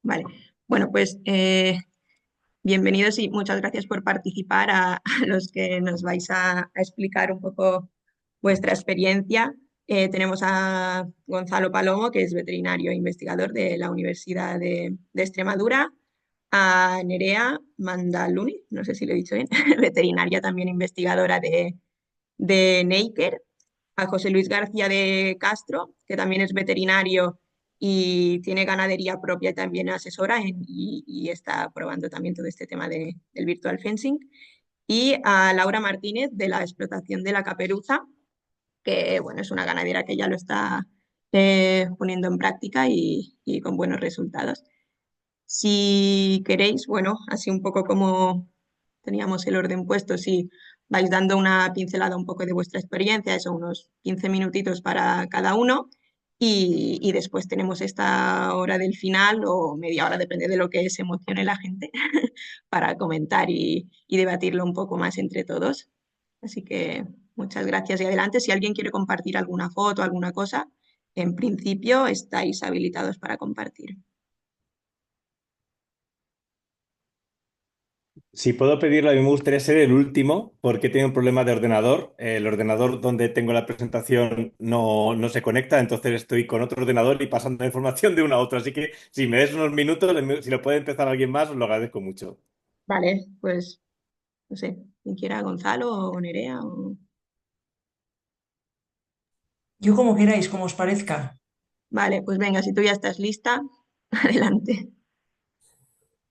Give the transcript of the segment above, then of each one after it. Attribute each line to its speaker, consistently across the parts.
Speaker 1: Vale, bueno, pues bienvenidos y muchas gracias por participar a los que nos vais a explicar un poco vuestra experiencia. Tenemos a Gonzalo Palomo, que es veterinario e investigador de la Universidad de Extremadura, a Nerea Mandaluni, no sé si lo he dicho bien, veterinaria también investigadora de Neiker, a José Luis García de Castro, que también es veterinario y tiene ganadería propia y también asesora y está probando también todo este tema del virtual fencing. Y a Laura Martínez de la explotación de la caperuza, que bueno, es una ganadera que ya lo está poniendo en práctica y con buenos resultados. Si queréis, bueno, así un poco como teníamos el orden puesto, si vais dando una pincelada un poco de vuestra experiencia, eso, unos 15 minutitos para cada uno, y después tenemos esta hora del final o media hora, depende de lo que se emocione la gente, para comentar y debatirlo un poco más entre todos. Así que muchas gracias y adelante. Si alguien quiere compartir alguna foto, alguna cosa, en principio estáis habilitados para compartir.
Speaker 2: Si puedo pedirlo, a mí me gustaría ser el último porque tengo un problema de ordenador. El ordenador donde tengo la presentación no se conecta, entonces estoy con otro ordenador y pasando la información de uno a otro. Así que si me des unos minutos, si lo puede empezar alguien más, os lo agradezco mucho.
Speaker 1: Vale, pues no sé, quien quiera, Gonzalo o Nerea.
Speaker 3: Yo como queráis, como os parezca.
Speaker 1: Vale, pues venga, si tú ya estás lista, adelante.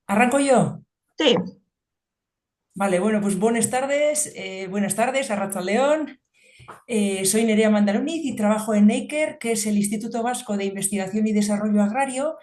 Speaker 3: ¿Arranco yo?
Speaker 1: Sí,
Speaker 3: Vale, bueno, pues buenas tardes, Arratsaldeon. Soy Nerea Mandaroniz y trabajo en NEIKER, que es el Instituto Vasco de Investigación y Desarrollo Agrario.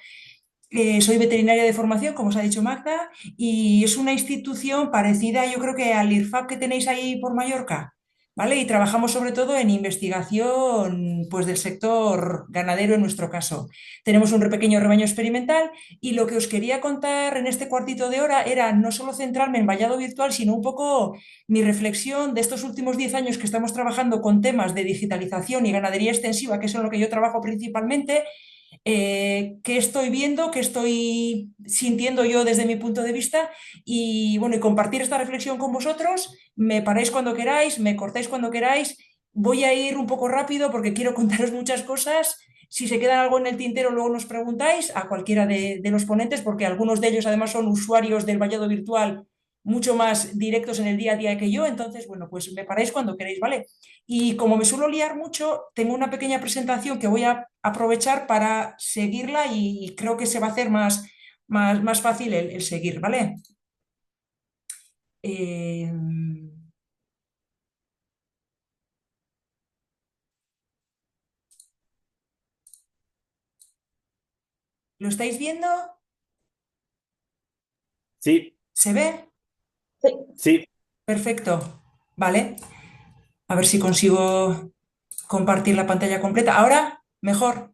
Speaker 3: Soy veterinaria de formación, como os ha dicho Magda, y es una institución parecida, yo creo que al IRFAP que tenéis ahí por Mallorca, ¿vale? Y trabajamos sobre todo en investigación, pues, del sector ganadero en nuestro caso. Tenemos un pequeño rebaño experimental y lo que os quería contar en este cuartito de hora era no solo centrarme en vallado virtual, sino un poco mi reflexión de estos últimos 10 años que estamos trabajando con temas de digitalización y ganadería extensiva, que es en lo que yo trabajo principalmente. Qué estoy viendo, qué estoy sintiendo yo desde mi punto de vista y bueno, y compartir esta reflexión con vosotros. Me paráis cuando queráis, me cortáis cuando queráis. Voy a ir un poco rápido porque quiero contaros muchas cosas. Si se queda algo en el tintero, luego nos preguntáis a cualquiera de los ponentes, porque algunos de ellos además son usuarios del vallado virtual mucho más directos en el día a día que yo. Entonces, bueno, pues me paráis cuando queréis, ¿vale? Y como me suelo liar mucho, tengo una pequeña presentación que voy a aprovechar para seguirla y creo que se va a hacer más fácil el seguir, ¿vale? Eh, ¿Lo estáis viendo?
Speaker 2: Sí,
Speaker 3: ¿Se ve?
Speaker 1: sí.
Speaker 2: sí.
Speaker 3: Perfecto. Vale. A ver si consigo compartir la pantalla completa. Ahora, mejor.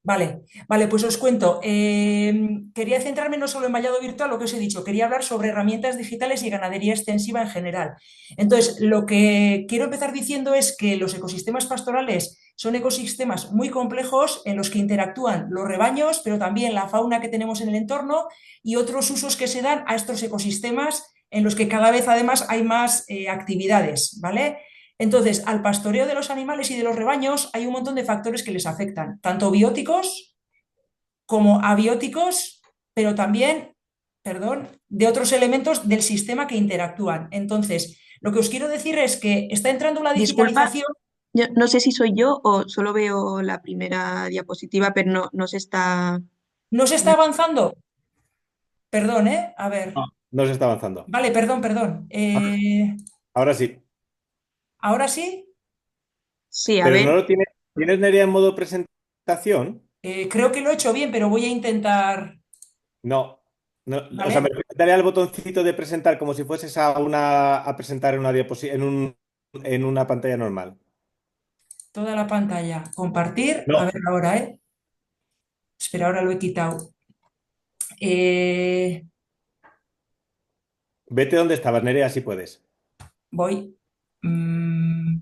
Speaker 3: Vale, vale, pues os cuento. Quería centrarme no solo en vallado virtual, lo que os he dicho, quería hablar sobre herramientas digitales y ganadería extensiva en general. Entonces, lo que quiero empezar diciendo es que los ecosistemas pastorales son ecosistemas muy complejos en los que interactúan los rebaños, pero también la fauna que tenemos en el entorno y otros usos que se dan a estos ecosistemas en los que cada vez además hay más actividades, ¿vale? Entonces, al pastoreo de los animales y de los rebaños hay un montón de factores que les afectan, tanto bióticos como abióticos, pero también, perdón, de otros elementos del sistema que interactúan. Entonces, lo que os quiero decir es que está entrando la
Speaker 1: Disculpa,
Speaker 3: digitalización.
Speaker 1: yo no sé si soy yo o solo veo la primera diapositiva, pero no se está...
Speaker 3: ¿No se está avanzando? Perdón, ¿eh? A ver.
Speaker 2: No se está avanzando.
Speaker 3: Vale, perdón, perdón.
Speaker 2: Ahora sí.
Speaker 3: ¿Ahora sí?
Speaker 1: Sí, a
Speaker 2: Pero
Speaker 1: ver,
Speaker 2: no lo tienes. ¿Tienes Nerea en modo presentación?
Speaker 3: Creo que lo he hecho bien, pero voy a intentar.
Speaker 2: No. O sea, me
Speaker 3: ¿Vale?
Speaker 2: daré al botoncito de presentar como si fueses a presentar en una en una pantalla normal.
Speaker 3: Toda la pantalla. Compartir. A
Speaker 2: No.
Speaker 3: ver ahora, ¿eh? Espera, ahora lo he quitado. Eh,
Speaker 2: Vete donde estabas, Nerea, si puedes.
Speaker 3: Voy. Mm,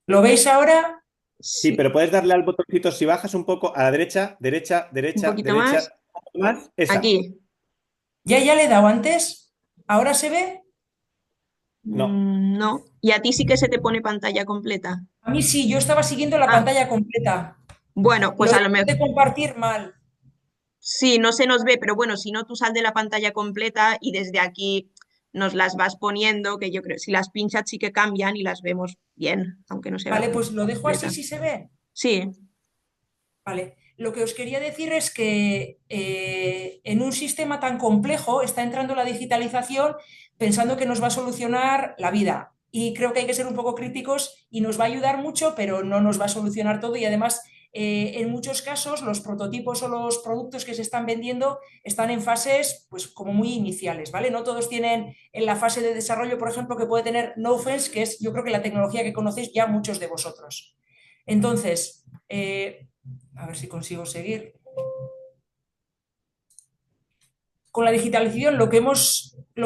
Speaker 3: ¿Lo veis ahora?
Speaker 2: Sí,
Speaker 1: Sí,
Speaker 2: pero puedes darle al botoncito si bajas un poco a la derecha, derecha,
Speaker 1: un
Speaker 2: derecha,
Speaker 1: poquito más.
Speaker 2: derecha, un poco más, esa.
Speaker 1: Aquí.
Speaker 3: Ya le he dado antes. ¿Ahora se ve?
Speaker 2: No.
Speaker 1: No. Y a ti sí que se te pone pantalla completa.
Speaker 3: A mí sí, yo estaba siguiendo la
Speaker 1: Ah,
Speaker 3: pantalla completa.
Speaker 1: bueno, pues
Speaker 3: Lo
Speaker 1: a
Speaker 3: he
Speaker 1: lo
Speaker 3: hecho
Speaker 1: mejor
Speaker 3: de compartir mal.
Speaker 1: sí, no se nos ve, pero bueno, si no, tú sal de la pantalla completa y desde aquí nos las vas poniendo, que yo creo, si las pinchas sí que cambian y las vemos bien, aunque no se vea
Speaker 3: Vale, pues lo dejo así
Speaker 1: completa.
Speaker 3: si se ve.
Speaker 1: Sí,
Speaker 3: Vale, lo que os quería decir es que en un sistema tan complejo está entrando la digitalización pensando que nos va a solucionar la vida. Y creo que hay que ser un poco críticos y nos va a ayudar mucho, pero no nos va a solucionar todo. Y además, en muchos casos, los prototipos o los productos que se están vendiendo están en fases, pues, como muy iniciales, ¿vale? No todos tienen en la fase de desarrollo, por ejemplo, que puede tener NoFence, que es, yo creo que la tecnología que conocéis ya muchos de vosotros. Entonces, a ver si consigo seguir. Con la digitalización lo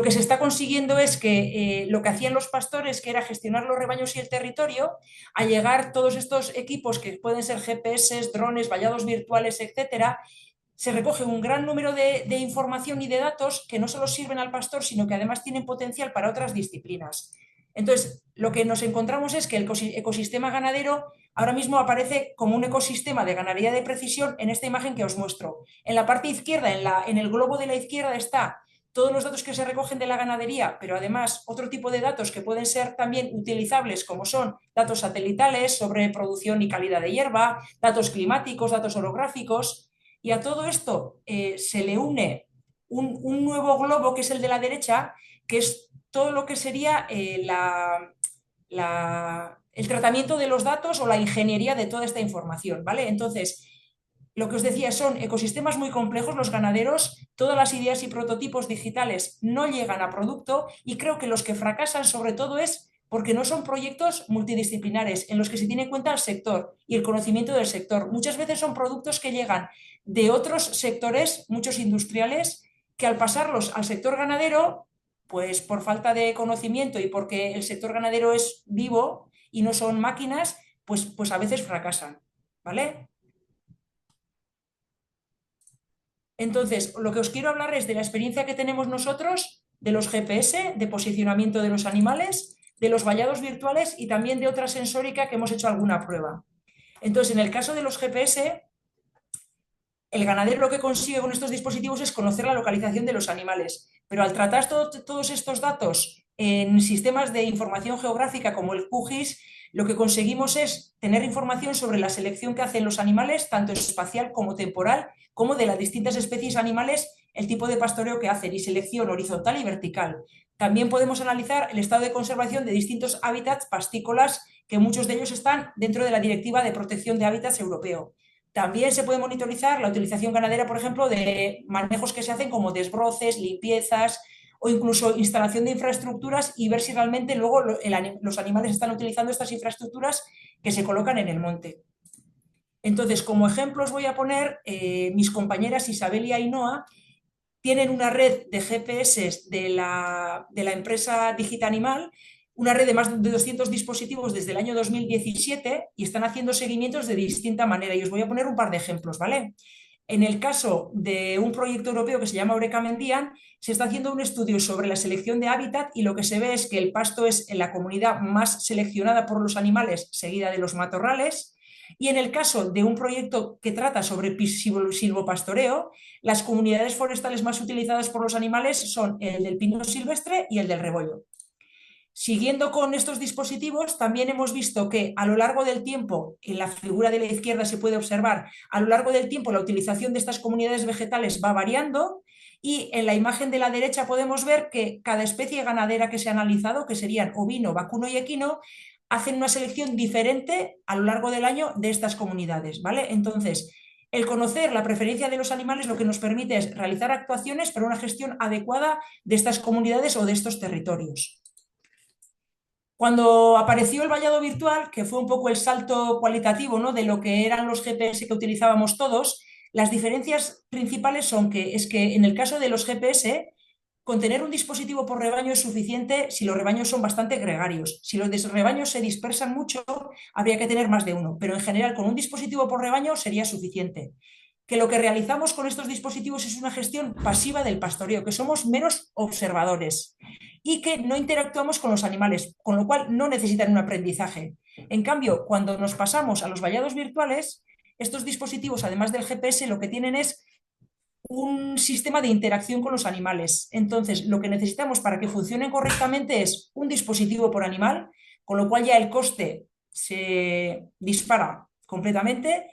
Speaker 3: que se está consiguiendo es que lo que hacían los pastores, que era gestionar los rebaños y el territorio, a llegar todos estos equipos que pueden ser GPS, drones, vallados virtuales, etcétera, se recoge un gran número de información y de datos que no solo sirven al pastor, sino que además tienen potencial para otras disciplinas. Entonces, lo que nos encontramos es que el ecosistema ganadero ahora mismo aparece como un ecosistema de ganadería de precisión en esta imagen que os muestro. En la parte izquierda, en el globo de la izquierda, está todos los datos que se recogen de la ganadería, pero además otro tipo de datos que pueden ser también utilizables, como son datos satelitales sobre producción y calidad de hierba, datos climáticos, datos orográficos. Y a todo esto se le une un nuevo globo, que es el de la derecha, que es todo lo que sería el tratamiento de los datos o la ingeniería de toda esta información, ¿vale? Entonces, lo que os decía, son ecosistemas muy complejos los ganaderos, todas las ideas y prototipos digitales no llegan a producto y creo que los que fracasan sobre todo es porque no son proyectos multidisciplinares en los que se tiene en cuenta el sector y el conocimiento del sector. Muchas veces son productos que llegan de otros sectores, muchos industriales, que al pasarlos al sector ganadero, pues por falta de conocimiento y porque el sector ganadero es vivo y no son máquinas, pues a veces fracasan, ¿vale? Entonces, lo que os quiero hablar es de la experiencia que tenemos nosotros de los GPS, de posicionamiento de los animales, de los vallados virtuales y también de otra sensórica que hemos hecho alguna prueba. Entonces, en el caso de los GPS, el ganadero lo que consigue con estos dispositivos es conocer la localización de los animales, pero al tratar todos estos datos en sistemas de información geográfica como el QGIS, lo que conseguimos es tener información sobre la selección que hacen los animales, tanto espacial como temporal, como de las distintas especies animales, el tipo de pastoreo que hacen y selección horizontal y vertical. También podemos analizar el estado de conservación de distintos hábitats pastícolas, que muchos de ellos están dentro de la Directiva de Protección de Hábitats Europeo. También se puede monitorizar la utilización ganadera, por ejemplo, de manejos que se hacen como desbroces, limpiezas o incluso instalación de infraestructuras y ver si realmente luego los animales están utilizando estas infraestructuras que se colocan en el monte. Entonces, como ejemplo os voy a poner, mis compañeras Isabel y Ainhoa tienen una red de GPS de la empresa Digitanimal, una red de más de 200 dispositivos desde el año 2017 y están haciendo seguimientos de distinta manera. Y os voy a poner un par de ejemplos, ¿vale? En el caso de un proyecto europeo que se llama Eureka Mendian, se está haciendo un estudio sobre la selección de hábitat y lo que se ve es que el pasto es en la comunidad más seleccionada por los animales, seguida de los matorrales. Y en el caso de un proyecto que trata sobre silvopastoreo, las comunidades forestales más utilizadas por los animales son el del pino silvestre y el del rebollo. Siguiendo con estos dispositivos, también hemos visto que a lo largo del tiempo, en la figura de la izquierda se puede observar, a lo largo del tiempo la utilización de estas comunidades vegetales va variando y en la imagen de la derecha podemos ver que cada especie ganadera que se ha analizado, que serían ovino, vacuno y equino, hacen una selección diferente a lo largo del año de estas comunidades, ¿vale? Entonces, el conocer la preferencia de los animales lo que nos permite es realizar actuaciones para una gestión adecuada de estas comunidades o de estos territorios. Cuando apareció el vallado virtual, que fue un poco el salto cualitativo, ¿no?, de lo que eran los GPS que utilizábamos todos, las diferencias principales son que es que en el caso de los GPS con tener un dispositivo por rebaño es suficiente si los rebaños son bastante gregarios. Si los rebaños se dispersan mucho, habría que tener más de uno, pero en general con un dispositivo por rebaño sería suficiente. Que lo que realizamos con estos dispositivos es una gestión pasiva del pastoreo, que somos meros observadores y que no interactuamos con los animales, con lo cual no necesitan un aprendizaje. En cambio, cuando nos pasamos a los vallados virtuales, estos dispositivos, además del GPS, lo que tienen es un sistema de interacción con los animales. Entonces, lo que necesitamos para que funcionen correctamente es un dispositivo por animal, con lo cual ya el coste se dispara completamente,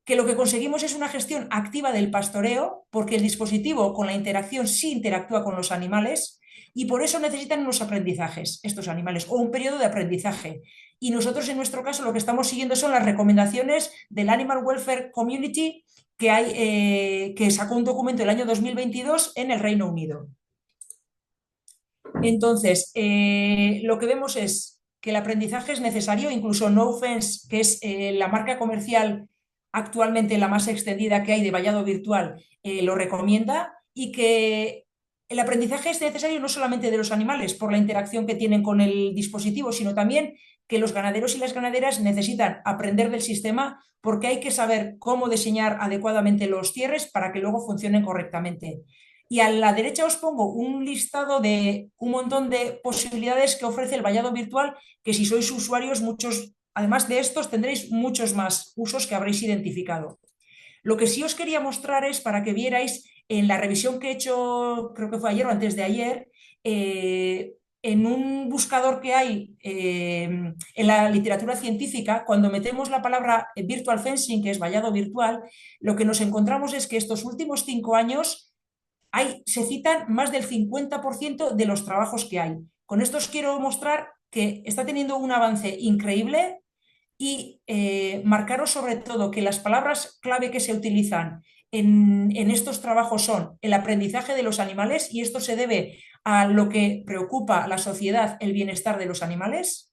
Speaker 3: que lo que conseguimos es una gestión activa del pastoreo, porque el dispositivo con la interacción sí interactúa con los animales y por eso necesitan unos aprendizajes estos animales o un periodo de aprendizaje. Y nosotros en nuestro caso lo que estamos siguiendo son las recomendaciones del Animal Welfare Community que sacó un documento el año 2022 en el Reino Unido. Entonces, lo que vemos es que el aprendizaje es necesario, incluso NoFence, que es la marca comercial actualmente la más extendida que hay de vallado virtual, lo recomienda, y que el aprendizaje es necesario no solamente de los animales por la interacción que tienen con el dispositivo, sino también que los ganaderos y las ganaderas necesitan aprender del sistema porque hay que saber cómo diseñar adecuadamente los cierres para que luego funcionen correctamente. Y a la derecha os pongo un listado de un montón de posibilidades que ofrece el vallado virtual, que si sois usuarios, muchos, además de estos, tendréis muchos más usos que habréis identificado. Lo que sí os quería mostrar es para que vierais en la revisión que he hecho, creo que fue ayer o antes de ayer, en un buscador que hay en la literatura científica, cuando metemos la palabra virtual fencing, que es vallado virtual, lo que nos encontramos es que estos últimos 5 años se citan más del 50% de los trabajos que hay. Con esto os quiero mostrar que está teniendo un avance increíble y marcaros sobre todo que las palabras clave que se utilizan en estos trabajos son el aprendizaje de los animales, y esto se debe a lo que preocupa a la sociedad, el bienestar de los animales,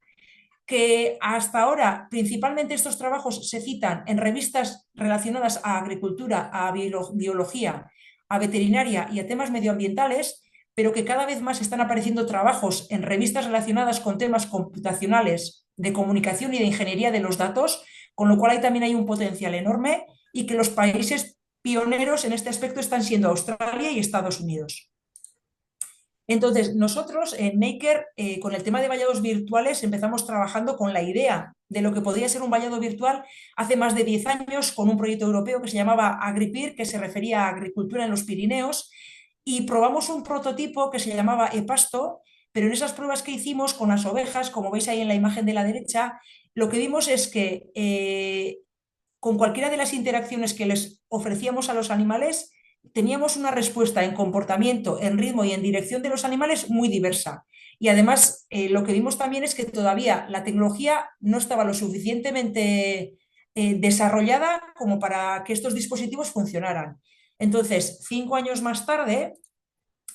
Speaker 3: que hasta ahora principalmente estos trabajos se citan en revistas relacionadas a agricultura, a biología, a veterinaria y a temas medioambientales, pero que cada vez más están apareciendo trabajos en revistas relacionadas con temas computacionales, de comunicación y de ingeniería de los datos, con lo cual ahí también hay un potencial enorme y que los países pioneros en este aspecto están siendo Australia y Estados Unidos. Entonces, nosotros en Naker, con el tema de vallados virtuales, empezamos trabajando con la idea de lo que podría ser un vallado virtual hace más de 10 años con un proyecto europeo que se llamaba AgriPIR, que se refería a agricultura en los Pirineos, y probamos un prototipo que se llamaba ePasto, pero en esas pruebas que hicimos con las ovejas, como veis ahí en la imagen de la derecha, lo que vimos es que con cualquiera de las interacciones que les ofrecíamos a los animales, teníamos una respuesta en comportamiento, en ritmo y en dirección de los animales muy diversa. Y además, lo que vimos también es que todavía la tecnología no estaba lo suficientemente desarrollada como para que estos dispositivos funcionaran. Entonces, 5 años más tarde,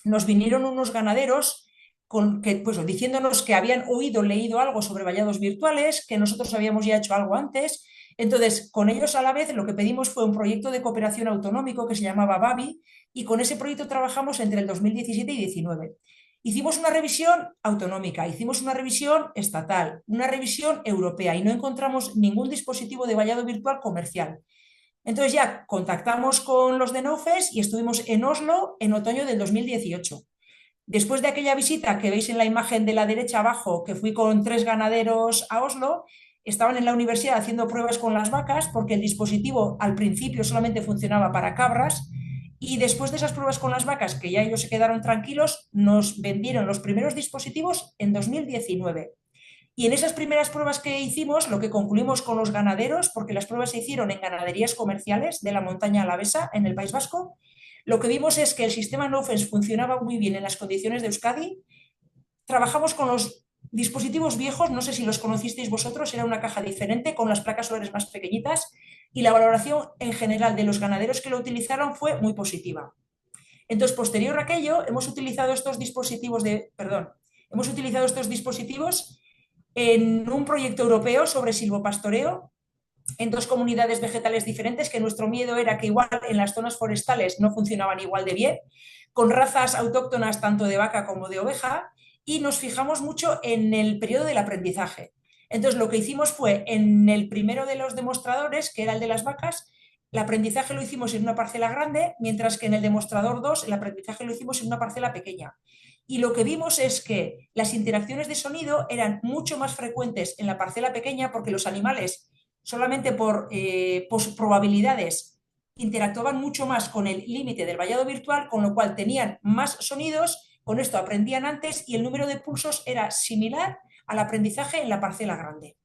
Speaker 3: nos vinieron unos ganaderos pues, diciéndonos que habían leído algo sobre vallados virtuales, que nosotros habíamos ya hecho algo antes. Entonces, con ellos a la vez lo que pedimos fue un proyecto de cooperación autonómico que se llamaba BABI, y con ese proyecto trabajamos entre el 2017 y 2019. Hicimos una revisión autonómica, hicimos una revisión estatal, una revisión europea, y no encontramos ningún dispositivo de vallado virtual comercial. Entonces ya contactamos con los de NoFest y estuvimos en Oslo en otoño del 2018. Después de aquella visita que veis en la imagen de la derecha abajo, que fui con 3 ganaderos a Oslo, estaban en la universidad haciendo pruebas con las vacas porque el dispositivo al principio solamente funcionaba para cabras, y después de esas pruebas con las vacas, que ya ellos se quedaron tranquilos, nos vendieron los primeros dispositivos en 2019. Y en esas primeras pruebas que hicimos, lo que concluimos con los ganaderos, porque las pruebas se hicieron en ganaderías comerciales de la montaña alavesa, en el País Vasco, lo que vimos es que el sistema NoFence funcionaba muy bien en las condiciones de Euskadi. Trabajamos con los dispositivos viejos, no sé si los conocisteis vosotros, era una caja diferente con las placas solares más pequeñitas, y la valoración en general de los ganaderos que lo utilizaron fue muy positiva. Entonces, posterior a aquello, hemos utilizado estos dispositivos en un proyecto europeo sobre silvopastoreo, en 2 comunidades vegetales diferentes, que nuestro miedo era que igual en las zonas forestales no funcionaban igual de bien, con razas autóctonas tanto de vaca como de oveja, y nos fijamos mucho en el periodo del aprendizaje. Entonces, lo que hicimos fue, en el primero de los demostradores, que era el de las vacas, el aprendizaje lo hicimos en una parcela grande, mientras que en el demostrador 2 el aprendizaje lo hicimos en una parcela pequeña. Y lo que vimos es que las interacciones de sonido eran mucho más frecuentes en la parcela pequeña, porque los animales, solamente por probabilidades, interactuaban mucho más con el límite del vallado virtual, con lo cual tenían más sonidos, con esto aprendían antes y el número de pulsos era similar al aprendizaje en la parcela grande.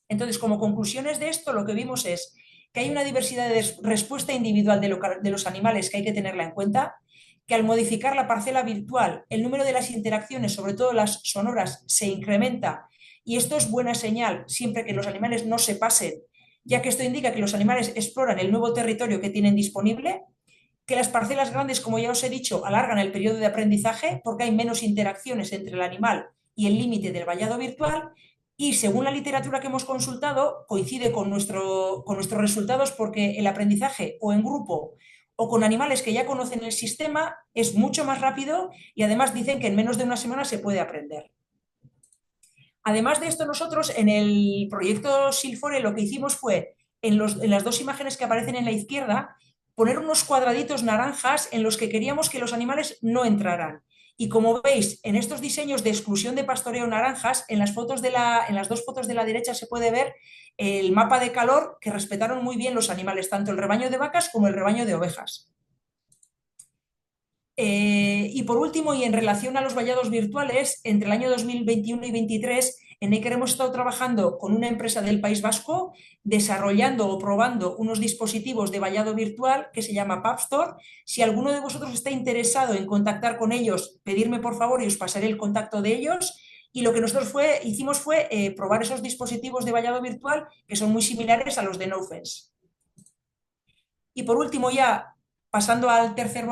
Speaker 3: Entonces, como conclusiones de esto, lo que vimos es que hay una diversidad de respuesta individual de los animales que hay que tenerla en cuenta, que al modificar la parcela virtual, el número de las interacciones, sobre todo las sonoras, se incrementa, y esto es buena señal siempre que los animales no se pasen, ya que esto indica que los animales exploran el nuevo territorio que tienen disponible, que las parcelas grandes, como ya os he dicho, alargan el periodo de aprendizaje porque hay menos interacciones entre el animal y el límite del vallado virtual, y según la literatura que hemos consultado, coincide con nuestros resultados, porque el aprendizaje o en grupo o con animales que ya conocen el sistema es mucho más rápido, y además dicen que en menos de una semana se puede aprender. Además de esto, nosotros en el proyecto Silfore lo que hicimos fue, en las 2 imágenes que aparecen en la izquierda, poner unos cuadraditos naranjas en los que queríamos que los animales no entraran. Y como veis, en estos diseños de exclusión de pastoreo naranjas, en las 2 fotos de la derecha se puede ver el mapa de calor, que respetaron muy bien los animales, tanto el rebaño de vacas como el rebaño de ovejas. Y por último, y en relación a los vallados virtuales, entre el año 2021 y 2023, en Neiker hemos estado trabajando con una empresa del País Vasco, desarrollando o probando unos dispositivos de vallado virtual que se llama PubStore. Si alguno de vosotros está interesado en contactar con ellos, pedirme por favor y os pasaré el contacto de ellos. Y lo que nosotros hicimos fue probar esos dispositivos de vallado virtual, que son muy similares a los de NoFence. Y por último, ya pasando al tercer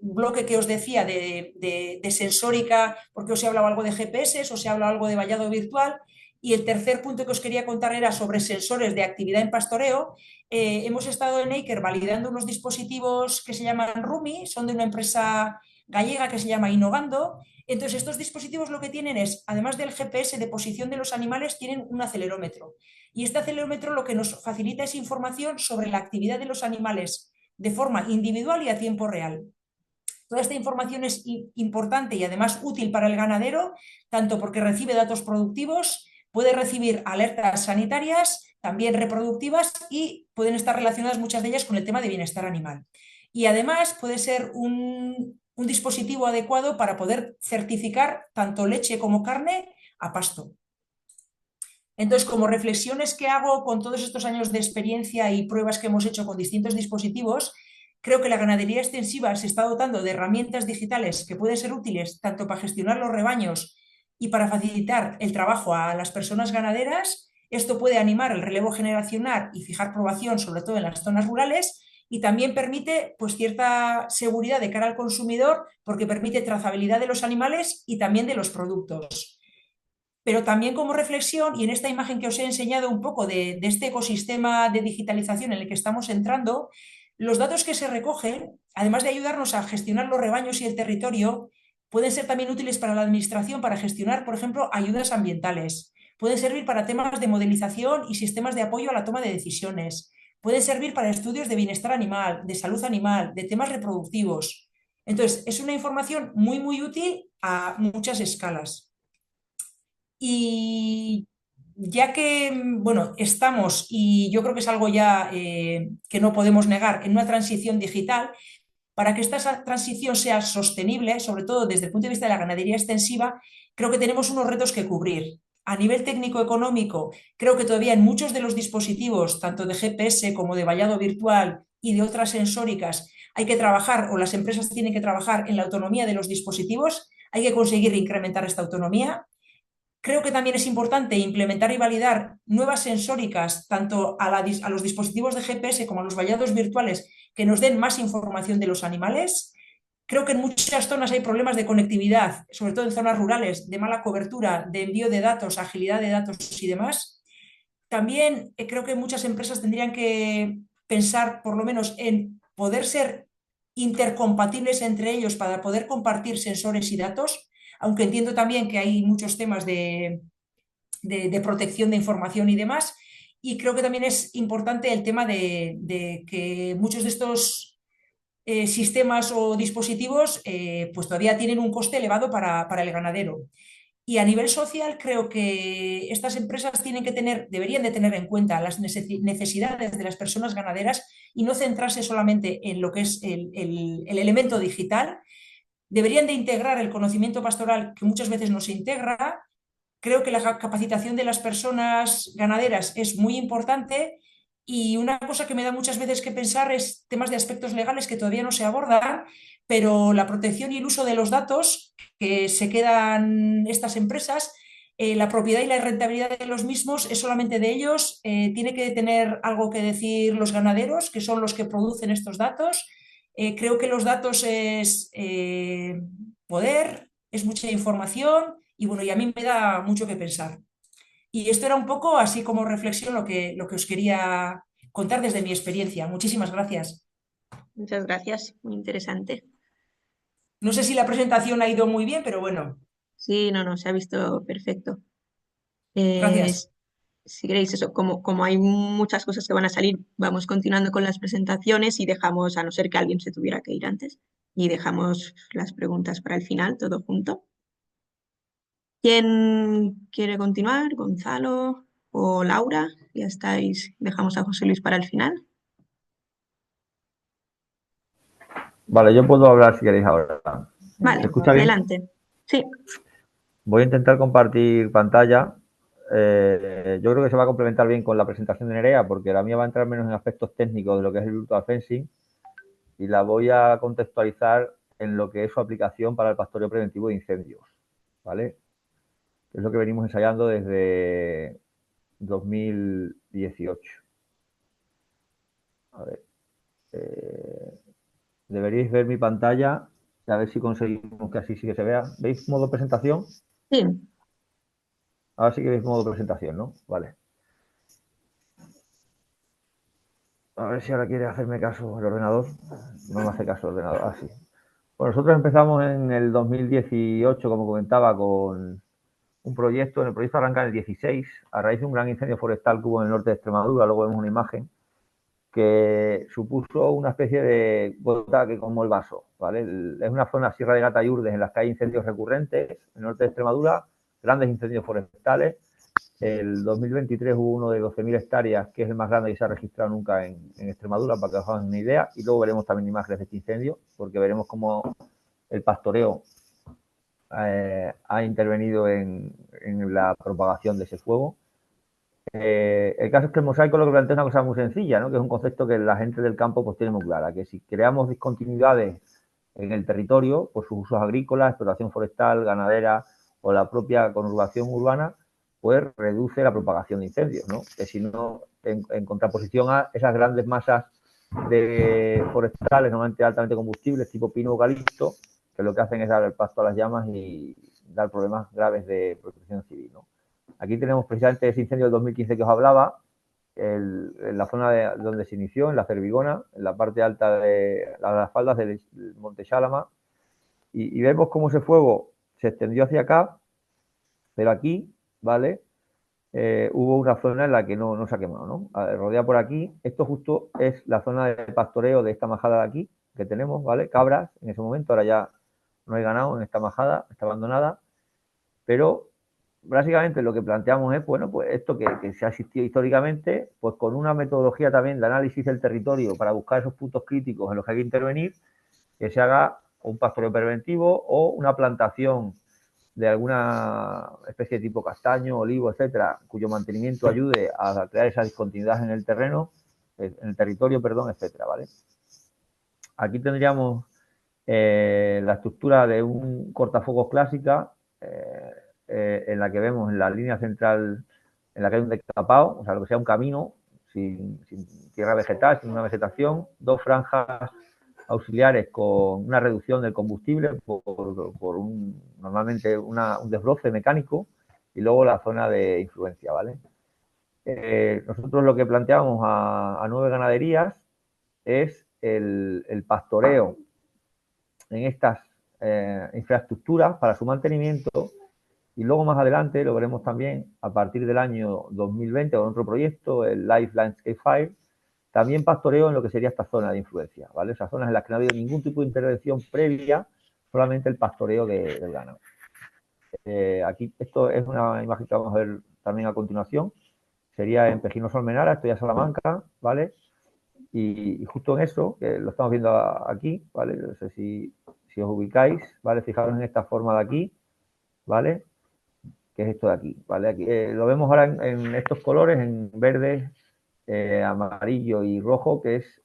Speaker 3: bloque que os decía de sensórica, porque os he hablado algo de GPS, os he hablado algo de vallado virtual, y el tercer punto que os quería contar era sobre sensores de actividad en pastoreo. Hemos estado en Neiker validando unos dispositivos que se llaman Rumi, son de una empresa gallega que se llama Innovando. Entonces, estos dispositivos lo que tienen es, además del GPS de posición de los animales, tienen un acelerómetro. Y este acelerómetro lo que nos facilita es información sobre la actividad de los animales de forma individual y a tiempo real. Toda esta información es importante y además útil para el ganadero, tanto porque recibe datos productivos, puede recibir alertas sanitarias, también reproductivas, y pueden estar relacionadas muchas de ellas con el tema de bienestar animal. Y además puede ser un dispositivo adecuado para poder certificar tanto leche como carne a pasto. Entonces, como reflexiones que hago con todos estos años de experiencia y pruebas que hemos hecho con distintos dispositivos, creo que la ganadería extensiva se está dotando de herramientas digitales que pueden ser útiles tanto para gestionar los rebaños y para facilitar el trabajo a las personas ganaderas. Esto puede animar el relevo generacional y fijar población, sobre todo en las zonas rurales, y también permite pues, cierta seguridad de cara al consumidor, porque permite trazabilidad de los animales y también de los productos. Pero también como reflexión, y en esta imagen que os he enseñado un poco de este ecosistema de digitalización en el que estamos entrando, los datos que se recogen, además de ayudarnos a gestionar los rebaños y el territorio, pueden ser también útiles para la administración para gestionar, por ejemplo, ayudas ambientales. Pueden servir para temas de modelización y sistemas de apoyo a la toma de decisiones. Pueden servir para estudios de bienestar animal, de salud animal, de temas reproductivos. Entonces, es una información muy, muy útil a muchas escalas. Y ya que, bueno, estamos, y yo creo que es algo ya que no podemos negar, en una transición digital, para que esta transición sea sostenible, sobre todo desde el punto de vista de la ganadería extensiva, creo que tenemos unos retos que cubrir. A nivel técnico-económico, creo que todavía en muchos de los dispositivos, tanto de GPS como de vallado virtual y de otras sensóricas, hay que trabajar, o las empresas tienen que trabajar en la autonomía de los dispositivos, hay que conseguir incrementar esta autonomía. Creo que también es importante implementar y validar nuevas sensóricas, tanto a los dispositivos de GPS como a los vallados virtuales, que nos den más información de los animales. Creo que en muchas zonas hay problemas de conectividad, sobre todo en zonas rurales, de mala cobertura, de envío de datos, agilidad de datos y demás. también creo que muchas empresas tendrían que pensar por lo menos en poder ser intercompatibles entre ellos para poder compartir sensores y datos, aunque entiendo también que hay muchos temas de protección de información y demás. Y creo que también es importante el tema de que muchos de estos sistemas o dispositivos pues todavía tienen un coste elevado para el ganadero. Y a nivel social, creo que estas empresas deberían de tener en cuenta las necesidades de las personas ganaderas y no centrarse solamente en lo que es el elemento digital. Deberían de integrar el conocimiento pastoral que muchas veces no se integra. Creo que la capacitación de las personas ganaderas es muy importante y una cosa que me da muchas veces que pensar es temas de aspectos legales que todavía no se abordan, pero la protección y el uso de los datos que se quedan estas empresas, la propiedad y la rentabilidad de los mismos es solamente de ellos, tiene que tener algo que decir los ganaderos, que son los que producen estos datos. Creo que los datos es poder, es mucha información y bueno, y a mí me da mucho que pensar. Y esto era un poco así como reflexión lo que os quería contar desde mi experiencia. Muchísimas gracias.
Speaker 1: Muchas gracias, muy interesante.
Speaker 3: No sé si la presentación ha ido muy bien, pero bueno,
Speaker 1: Sí, no, no, se ha visto perfecto. Eh,
Speaker 3: gracias.
Speaker 1: si queréis eso, como hay muchas cosas que van a salir, vamos continuando con las presentaciones y dejamos, a no ser que alguien se tuviera que ir antes, y dejamos las preguntas para el final, todo junto. ¿Quién quiere continuar? ¿Gonzalo o Laura? Ya estáis, dejamos a José Luis para el final.
Speaker 4: Vale, yo puedo hablar si queréis ahora. ¿Se
Speaker 1: Vale,
Speaker 4: escucha bien?
Speaker 1: adelante. Sí,
Speaker 4: Voy a intentar compartir pantalla. Yo creo que se va a complementar bien con la presentación de Nerea, porque la mía va a entrar menos en aspectos técnicos de lo que es el virtual fencing y la voy a contextualizar en lo que es su aplicación para el pastoreo preventivo de incendios, ¿vale? Es lo que venimos ensayando desde 2018. A ver, deberíais ver mi pantalla y a ver si conseguimos que así sí que se vea. ¿Veis modo presentación?
Speaker 1: sí,
Speaker 4: Ahora sí que veis modo presentación, ¿no? Vale. A ver si ahora quiere hacerme caso el ordenador. No me hace caso el ordenador. Ah, sí. Bueno, nosotros empezamos en el 2018, como comentaba, con un proyecto. En el proyecto arranca en el 16, a raíz de un gran incendio forestal que hubo en el norte de Extremadura. Luego vemos una imagen que supuso una especie de gota que como el vaso, ¿vale? Es una zona Sierra de Gata y Urdes en las que hay incendios recurrentes. En el norte de Extremadura, grandes incendios forestales. El 2023 hubo uno de 12.000 hectáreas, que es el más grande que se ha registrado nunca en Extremadura, para que os hagan una idea. Y luego veremos también imágenes de este incendio, porque veremos cómo el pastoreo ha intervenido en la propagación de ese fuego. El caso es que el mosaico lo que plantea es una cosa muy sencilla, ¿no? Que es un concepto que la gente del campo pues tiene muy clara, que si creamos discontinuidades en el territorio, pues sus usos agrícolas, explotación forestal, ganadera o la propia conurbación urbana, pues reduce la propagación de incendios, ¿no? Que si no, en contraposición a esas grandes masas de forestales, normalmente altamente combustibles, tipo pino o eucalipto, que lo que hacen es dar el pasto a las llamas y dar problemas graves de protección civil, ¿no? Aquí tenemos precisamente ese incendio del 2015 que os hablaba, en la zona donde se inició, en la Cervigona, en la parte alta de las faldas del Monte Xálama, y vemos cómo ese fuego se extendió hacia acá, pero aquí, ¿vale? Hubo una zona en la que no se ha quemado, ¿no? Rodea por aquí. Esto justo es la zona de pastoreo de esta majada de aquí, que tenemos, ¿vale? Cabras, en ese momento, ahora ya no hay ganado en esta majada, está abandonada, pero básicamente lo que planteamos es, bueno, pues esto que se ha existido históricamente, pues con una metodología también de análisis del territorio para buscar esos puntos críticos en los que hay que intervenir, que se haga un pastoreo preventivo o una plantación de alguna especie de tipo castaño, olivo, etcétera, cuyo mantenimiento ayude a crear esa discontinuidad en el terreno, en el territorio, perdón, etcétera, ¿vale? Aquí tendríamos la estructura de un cortafuegos clásica, en la que vemos en la línea central, en la que hay un decapado, o sea, lo que sea un camino sin tierra vegetal, sin una vegetación, dos franjas auxiliares con una reducción del combustible por normalmente un desbroce mecánico y luego la zona de influencia, ¿vale? nosotros lo que planteamos a 9 ganaderías es el pastoreo en estas infraestructuras para su mantenimiento, y luego más adelante lo veremos también a partir del año 2020 con otro proyecto, el Life Landscape Fire, también pastoreo en lo que sería esta zona de influencia, ¿vale? Esas zonas en las que no ha habido ningún tipo de intervención previa, solamente el pastoreo del ganado. Aquí esto es una imagen que vamos a ver también a continuación, sería en Pejinoso Almenara, esto ya es Salamanca, ¿vale? Y justo en eso, que lo estamos viendo aquí, ¿vale? No sé si os ubicáis, ¿vale? Fijaros en esta forma de aquí, ¿vale? Que es esto de aquí, ¿vale? Aquí, lo vemos ahora en estos colores, en verde, amarillo y rojo, que es,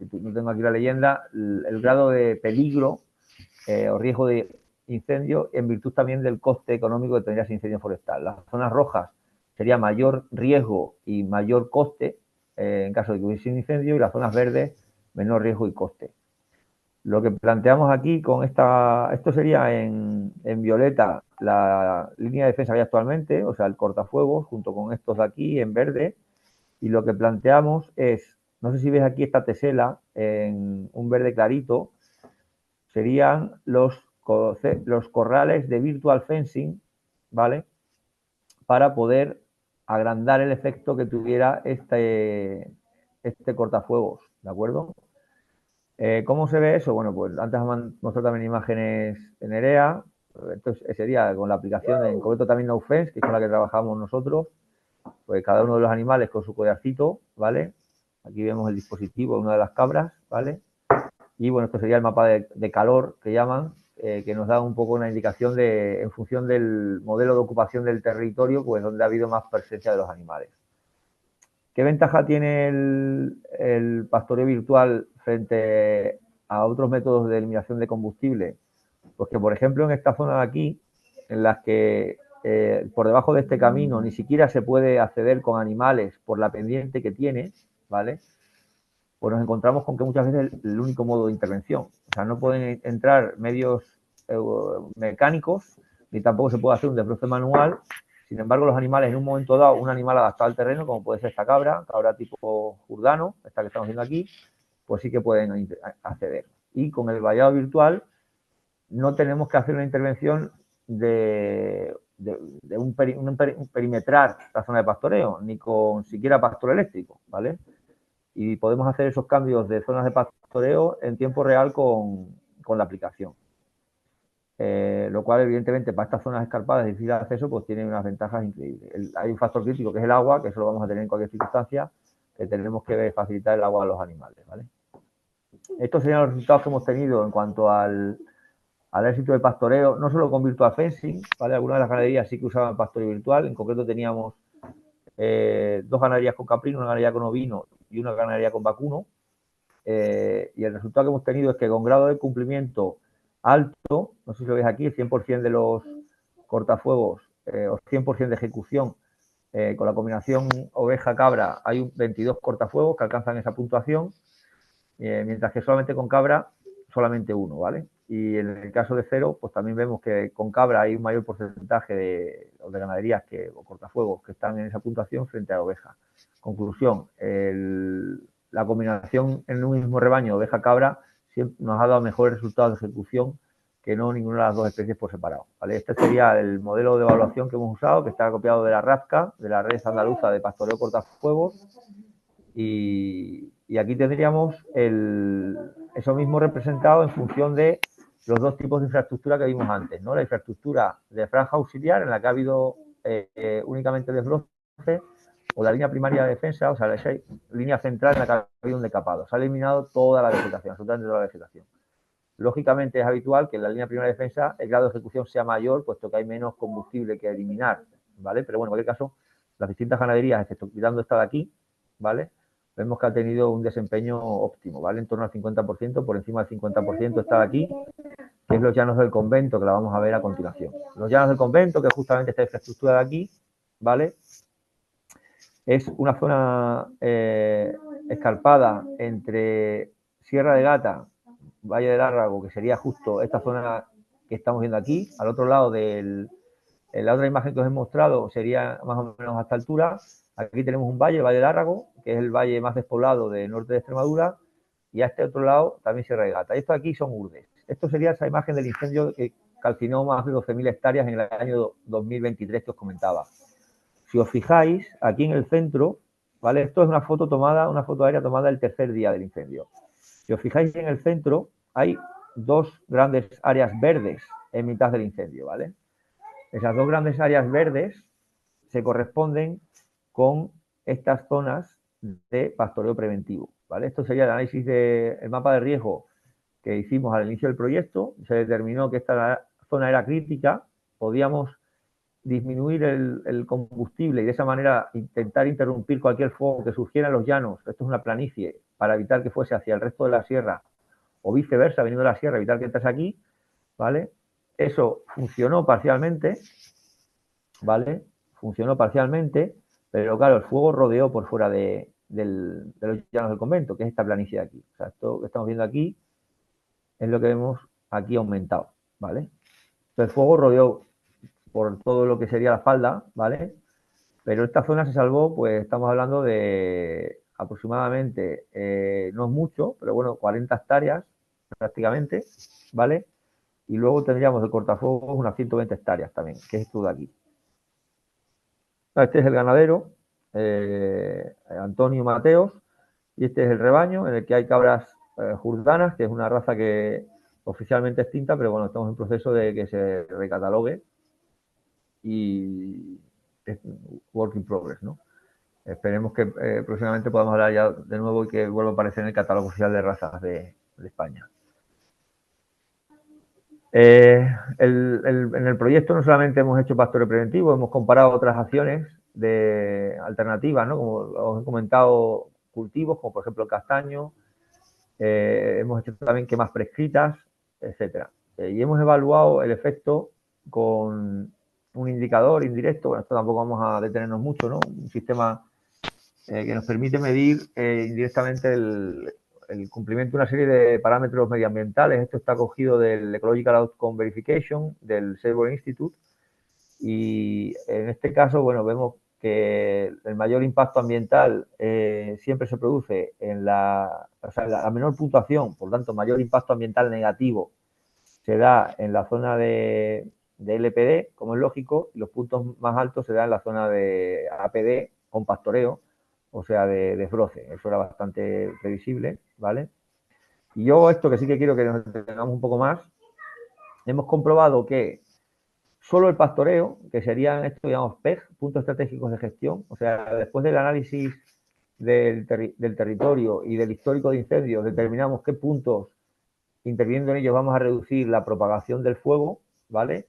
Speaker 4: no tengo aquí la leyenda, el grado de peligro o riesgo de incendio en virtud también del coste económico que tendría ese incendio forestal. Las zonas rojas sería mayor riesgo y mayor coste en caso de que hubiese un incendio, y las zonas verdes menor riesgo y coste. Lo que planteamos aquí con esto sería en violeta la línea de defensa que hay actualmente, o sea, el cortafuegos, junto con estos de aquí en verde, y lo que planteamos es, no sé si ves aquí esta tesela en un verde clarito, serían los corrales de virtual fencing, ¿vale? Para poder agrandar el efecto que tuviera este cortafuegos, ¿de acuerdo? ¿Cómo se ve eso? Bueno, pues antes hemos mostrado también imágenes en Nerea. Entonces sería con la aplicación en concreto también NoFence, que es con la que trabajamos nosotros, pues cada uno de los animales con su collarcito, ¿vale? Aquí vemos el dispositivo de una de las cabras, ¿vale? Y bueno, esto sería el mapa de calor que llaman, que nos da un poco una indicación en función del modelo de ocupación del territorio, pues donde ha habido más presencia de los animales. ¿Qué ventaja tiene el pastoreo virtual frente a otros métodos de eliminación de combustible? Pues que, por ejemplo, en esta zona de aquí, en las que por debajo de este camino ni siquiera se puede acceder con animales por la pendiente que tiene, ¿vale? Pues nos encontramos con que muchas veces es el único modo de intervención. O sea, no pueden entrar medios mecánicos, ni tampoco se puede hacer un desbroce manual. Sin embargo, los animales, en un momento dado, un animal adaptado al terreno, como puede ser esta cabra tipo jurdano, esta que estamos viendo aquí, pues sí que pueden acceder. Y con el vallado virtual no tenemos que hacer una intervención de perimetrar la zona de pastoreo, ni con siquiera pastor eléctrico, ¿vale? Y podemos hacer esos cambios de zonas de pastoreo en tiempo real con la aplicación. Lo cual, evidentemente, para estas zonas escarpadas de difícil acceso, pues tiene unas ventajas increíbles. Hay un factor crítico que es el agua, que eso lo vamos a tener en cualquier circunstancia, que tenemos que facilitar el agua a los animales, ¿vale? Estos serían los resultados que hemos tenido en cuanto al éxito del pastoreo, no solo con virtual fencing, ¿vale? Algunas de las ganaderías sí que usaban pastoreo virtual, en concreto teníamos 2 ganaderías con caprino, una ganadería con ovino y una ganadería con vacuno, y el resultado que hemos tenido es que con grado de cumplimiento alto, no sé si lo veis aquí, el 100% de los cortafuegos o 100% de ejecución, con la combinación oveja-cabra hay un 22 cortafuegos que alcanzan esa puntuación, mientras que solamente con cabra, solamente uno, ¿vale? Y en el caso de cero, pues también vemos que con cabra hay un mayor porcentaje de ganaderías o cortafuegos que están en esa puntuación frente a oveja. Conclusión, la combinación en un mismo rebaño oveja-cabra nos ha dado mejores resultados de ejecución que no ninguna de las dos especies por separado, ¿vale? Este sería el modelo de evaluación que hemos usado, que está copiado de la RAPCA, de la Red Andaluza de Pastoreo Cortafuegos, y aquí tendríamos eso mismo representado en función de los dos tipos de infraestructura que vimos antes, ¿no? La infraestructura de franja auxiliar, en la que ha habido únicamente desbroce, o la línea primaria de defensa, o sea, la línea central en la que ha habido un decapado. Se ha eliminado toda la vegetación, absolutamente toda la vegetación. Lógicamente es habitual que en la línea primaria de defensa el grado de ejecución sea mayor, puesto que hay menos combustible que eliminar, ¿vale? Pero bueno, en cualquier caso, las distintas ganaderías, excepto quitando esta de aquí, ¿vale? Vemos que ha tenido un desempeño óptimo, ¿vale? En torno al 50%, por encima del 50% está de aquí, que es los llanos del convento, que la vamos a ver a continuación. Los llanos del convento, que es justamente esta infraestructura de aquí, ¿vale? Es una zona escarpada entre Sierra de Gata, Valle del Árrago, que sería justo esta zona que estamos viendo aquí, al otro lado del La otra imagen que os he mostrado sería más o menos a esta altura. Aquí tenemos un valle, el Valle de Lárrago, que es el valle más despoblado del norte de Extremadura, y a este otro lado también Sierra de Gata. Esto aquí son Urdes. Esto sería esa imagen del incendio que calcinó más de 12.000 hectáreas en el año 2023 que os comentaba. Si os fijáis, aquí en el centro, ¿vale? Esto es una foto aérea tomada el tercer día del incendio. Si os fijáis en el centro, hay dos grandes áreas verdes en mitad del incendio, ¿vale? Esas dos grandes áreas verdes se corresponden con estas zonas de pastoreo preventivo, ¿vale? Esto sería el análisis del mapa de riesgo que hicimos al inicio del proyecto. Se determinó que esta zona era crítica, podíamos disminuir el combustible y de esa manera intentar interrumpir cualquier fuego que surgiera en los llanos. Esto es una planicie para evitar que fuese hacia el resto de la sierra o viceversa, veniendo de la sierra, evitar que entrase aquí, ¿vale? Eso funcionó parcialmente, ¿vale? Funcionó parcialmente, pero claro, el fuego rodeó por fuera de los llanos del convento, que es esta planicie de aquí. O sea, esto que estamos viendo aquí es lo que vemos aquí aumentado, ¿vale? El fuego rodeó por todo lo que sería la falda, ¿vale? Pero esta zona se salvó, pues estamos hablando de aproximadamente, no es mucho, pero bueno, 40 hectáreas prácticamente, ¿vale? Y luego tendríamos de cortafuegos unas 120 hectáreas también, que es esto de aquí. Este es el ganadero, Antonio Mateos, y este es el rebaño en el que hay cabras jurdanas, que es una raza que oficialmente extinta, pero bueno, estamos en proceso de que se recatalogue y es work in progress, ¿no? Esperemos que próximamente podamos hablar ya de nuevo y que vuelva a aparecer en el catálogo oficial de razas de España. En el proyecto no solamente hemos hecho pastoreo preventivo, hemos comparado otras acciones de alternativas, ¿no? Como os he comentado, cultivos, como por ejemplo el castaño, hemos hecho también quemas prescritas, etcétera. Y hemos evaluado el efecto con un indicador indirecto, bueno, esto tampoco vamos a detenernos mucho, ¿no? Un sistema que nos permite medir indirectamente el cumplimiento de una serie de parámetros medioambientales. Esto está cogido del Ecological Outcome Verification del Savory Institute y en este caso, bueno, vemos que el mayor impacto ambiental siempre se produce en la menor puntuación, por tanto, mayor impacto ambiental negativo se da en la zona de LPD, como es lógico, y los puntos más altos se dan en la zona de APD con pastoreo, o sea, de desbroce. Eso era bastante previsible, ¿vale? Y yo esto que sí que quiero que nos detengamos un poco más, hemos comprobado que solo el pastoreo, que serían estos, digamos, PEG, puntos estratégicos de gestión, o sea, después del análisis del territorio y del histórico de incendios, determinamos qué puntos, interviniendo en ellos, vamos a reducir la propagación del fuego, ¿vale?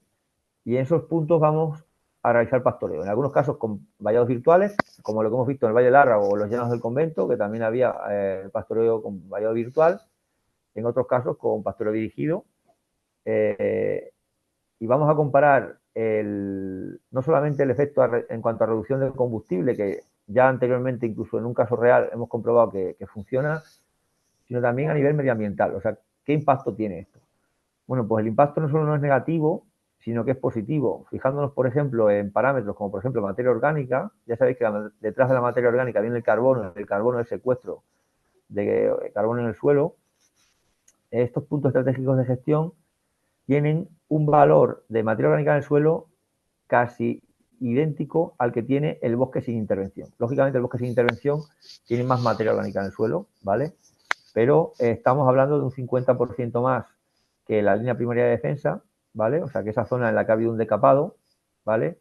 Speaker 4: Y en esos puntos vamos a realizar pastoreo. En algunos casos con vallados virtuales, como lo que hemos visto en el Valle de Lárrago o los Llanos del Convento, que también había pastoreo con vallado virtual. En otros casos con pastoreo dirigido. Y vamos a comparar no solamente el efecto en cuanto a reducción del combustible, que ya anteriormente, incluso en un caso real, hemos comprobado que funciona, sino también a nivel medioambiental. O sea, ¿qué impacto tiene esto? Bueno, pues el impacto no solo no es negativo, sino que es positivo. Fijándonos, por ejemplo, en parámetros como, por ejemplo, materia orgánica, ya sabéis que detrás de la materia orgánica viene el carbono es el secuestro de carbono en el suelo. Estos puntos estratégicos de gestión tienen un valor de materia orgánica en el suelo casi idéntico al que tiene el bosque sin intervención. Lógicamente, el bosque sin intervención tiene más materia orgánica en el suelo, ¿vale? Pero estamos hablando de un 50% más que la línea primaria de defensa, ¿vale? O sea, que esa zona en la que ha habido un decapado, ¿vale?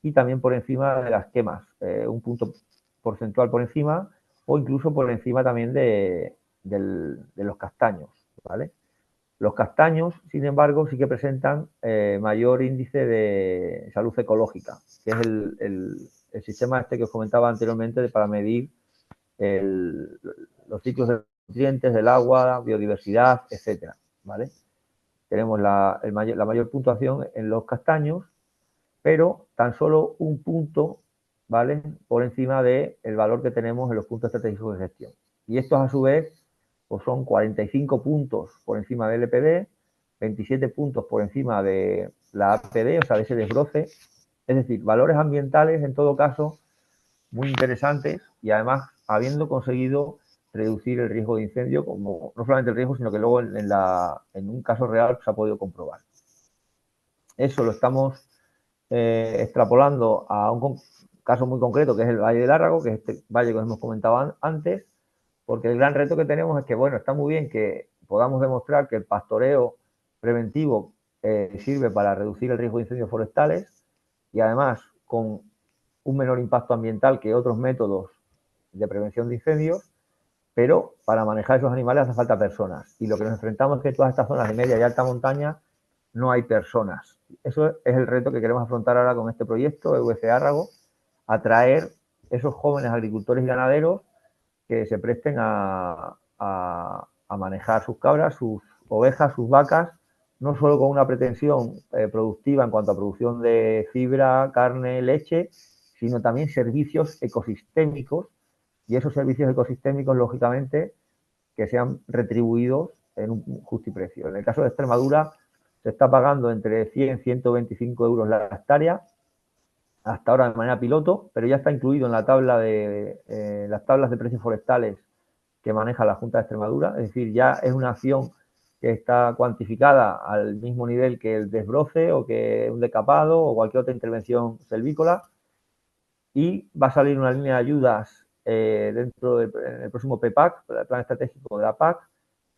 Speaker 4: Y también por encima de las quemas, un punto porcentual por encima o incluso por encima también de los castaños, ¿vale? Los castaños, sin embargo, sí que presentan mayor índice de salud ecológica, que es el sistema este que os comentaba anteriormente para medir los ciclos de nutrientes del agua, biodiversidad, etcétera, ¿vale? Tenemos la mayor puntuación en los castaños, pero tan solo un punto, ¿vale?, por encima del valor que tenemos en los puntos estratégicos de gestión. Y estos, a su vez, pues son 45 puntos por encima del LPD, 27 puntos por encima de la APD, o sea, de ese desbroce, Es decir, valores ambientales en todo caso muy interesantes y además habiendo conseguido reducir el riesgo de incendio, como no solamente el riesgo, sino que luego en un caso real se ha podido comprobar. Eso lo estamos extrapolando a un caso muy concreto, que es el Valle del Árrago, que es este valle que os hemos comentado antes, porque el gran reto que tenemos es que, bueno, está muy bien que podamos demostrar que el pastoreo preventivo sirve para reducir el riesgo de incendios forestales y además con un menor impacto ambiental que otros métodos de prevención de incendios, pero para manejar esos animales hace falta personas. Y lo que nos enfrentamos es que en todas estas zonas de media y alta montaña no hay personas. Eso es el reto que queremos afrontar ahora con este proyecto, EVC Árrago, atraer esos jóvenes agricultores y ganaderos que se presten a manejar sus cabras, sus ovejas, sus vacas, no solo con una pretensión productiva en cuanto a producción de fibra, carne, leche, sino también servicios ecosistémicos y esos servicios ecosistémicos, lógicamente, que sean retribuidos en un justiprecio. En el caso de Extremadura, se está pagando entre 100 y 125 euros la hectárea, hasta ahora de manera piloto, pero ya está incluido en la tabla de las tablas de precios forestales que maneja la Junta de Extremadura, es decir, ya es una acción que está cuantificada al mismo nivel que el desbroce o que un decapado o cualquier otra intervención selvícola, y va a salir una línea de ayudas dentro del próximo PEPAC, el Plan Estratégico de la PAC,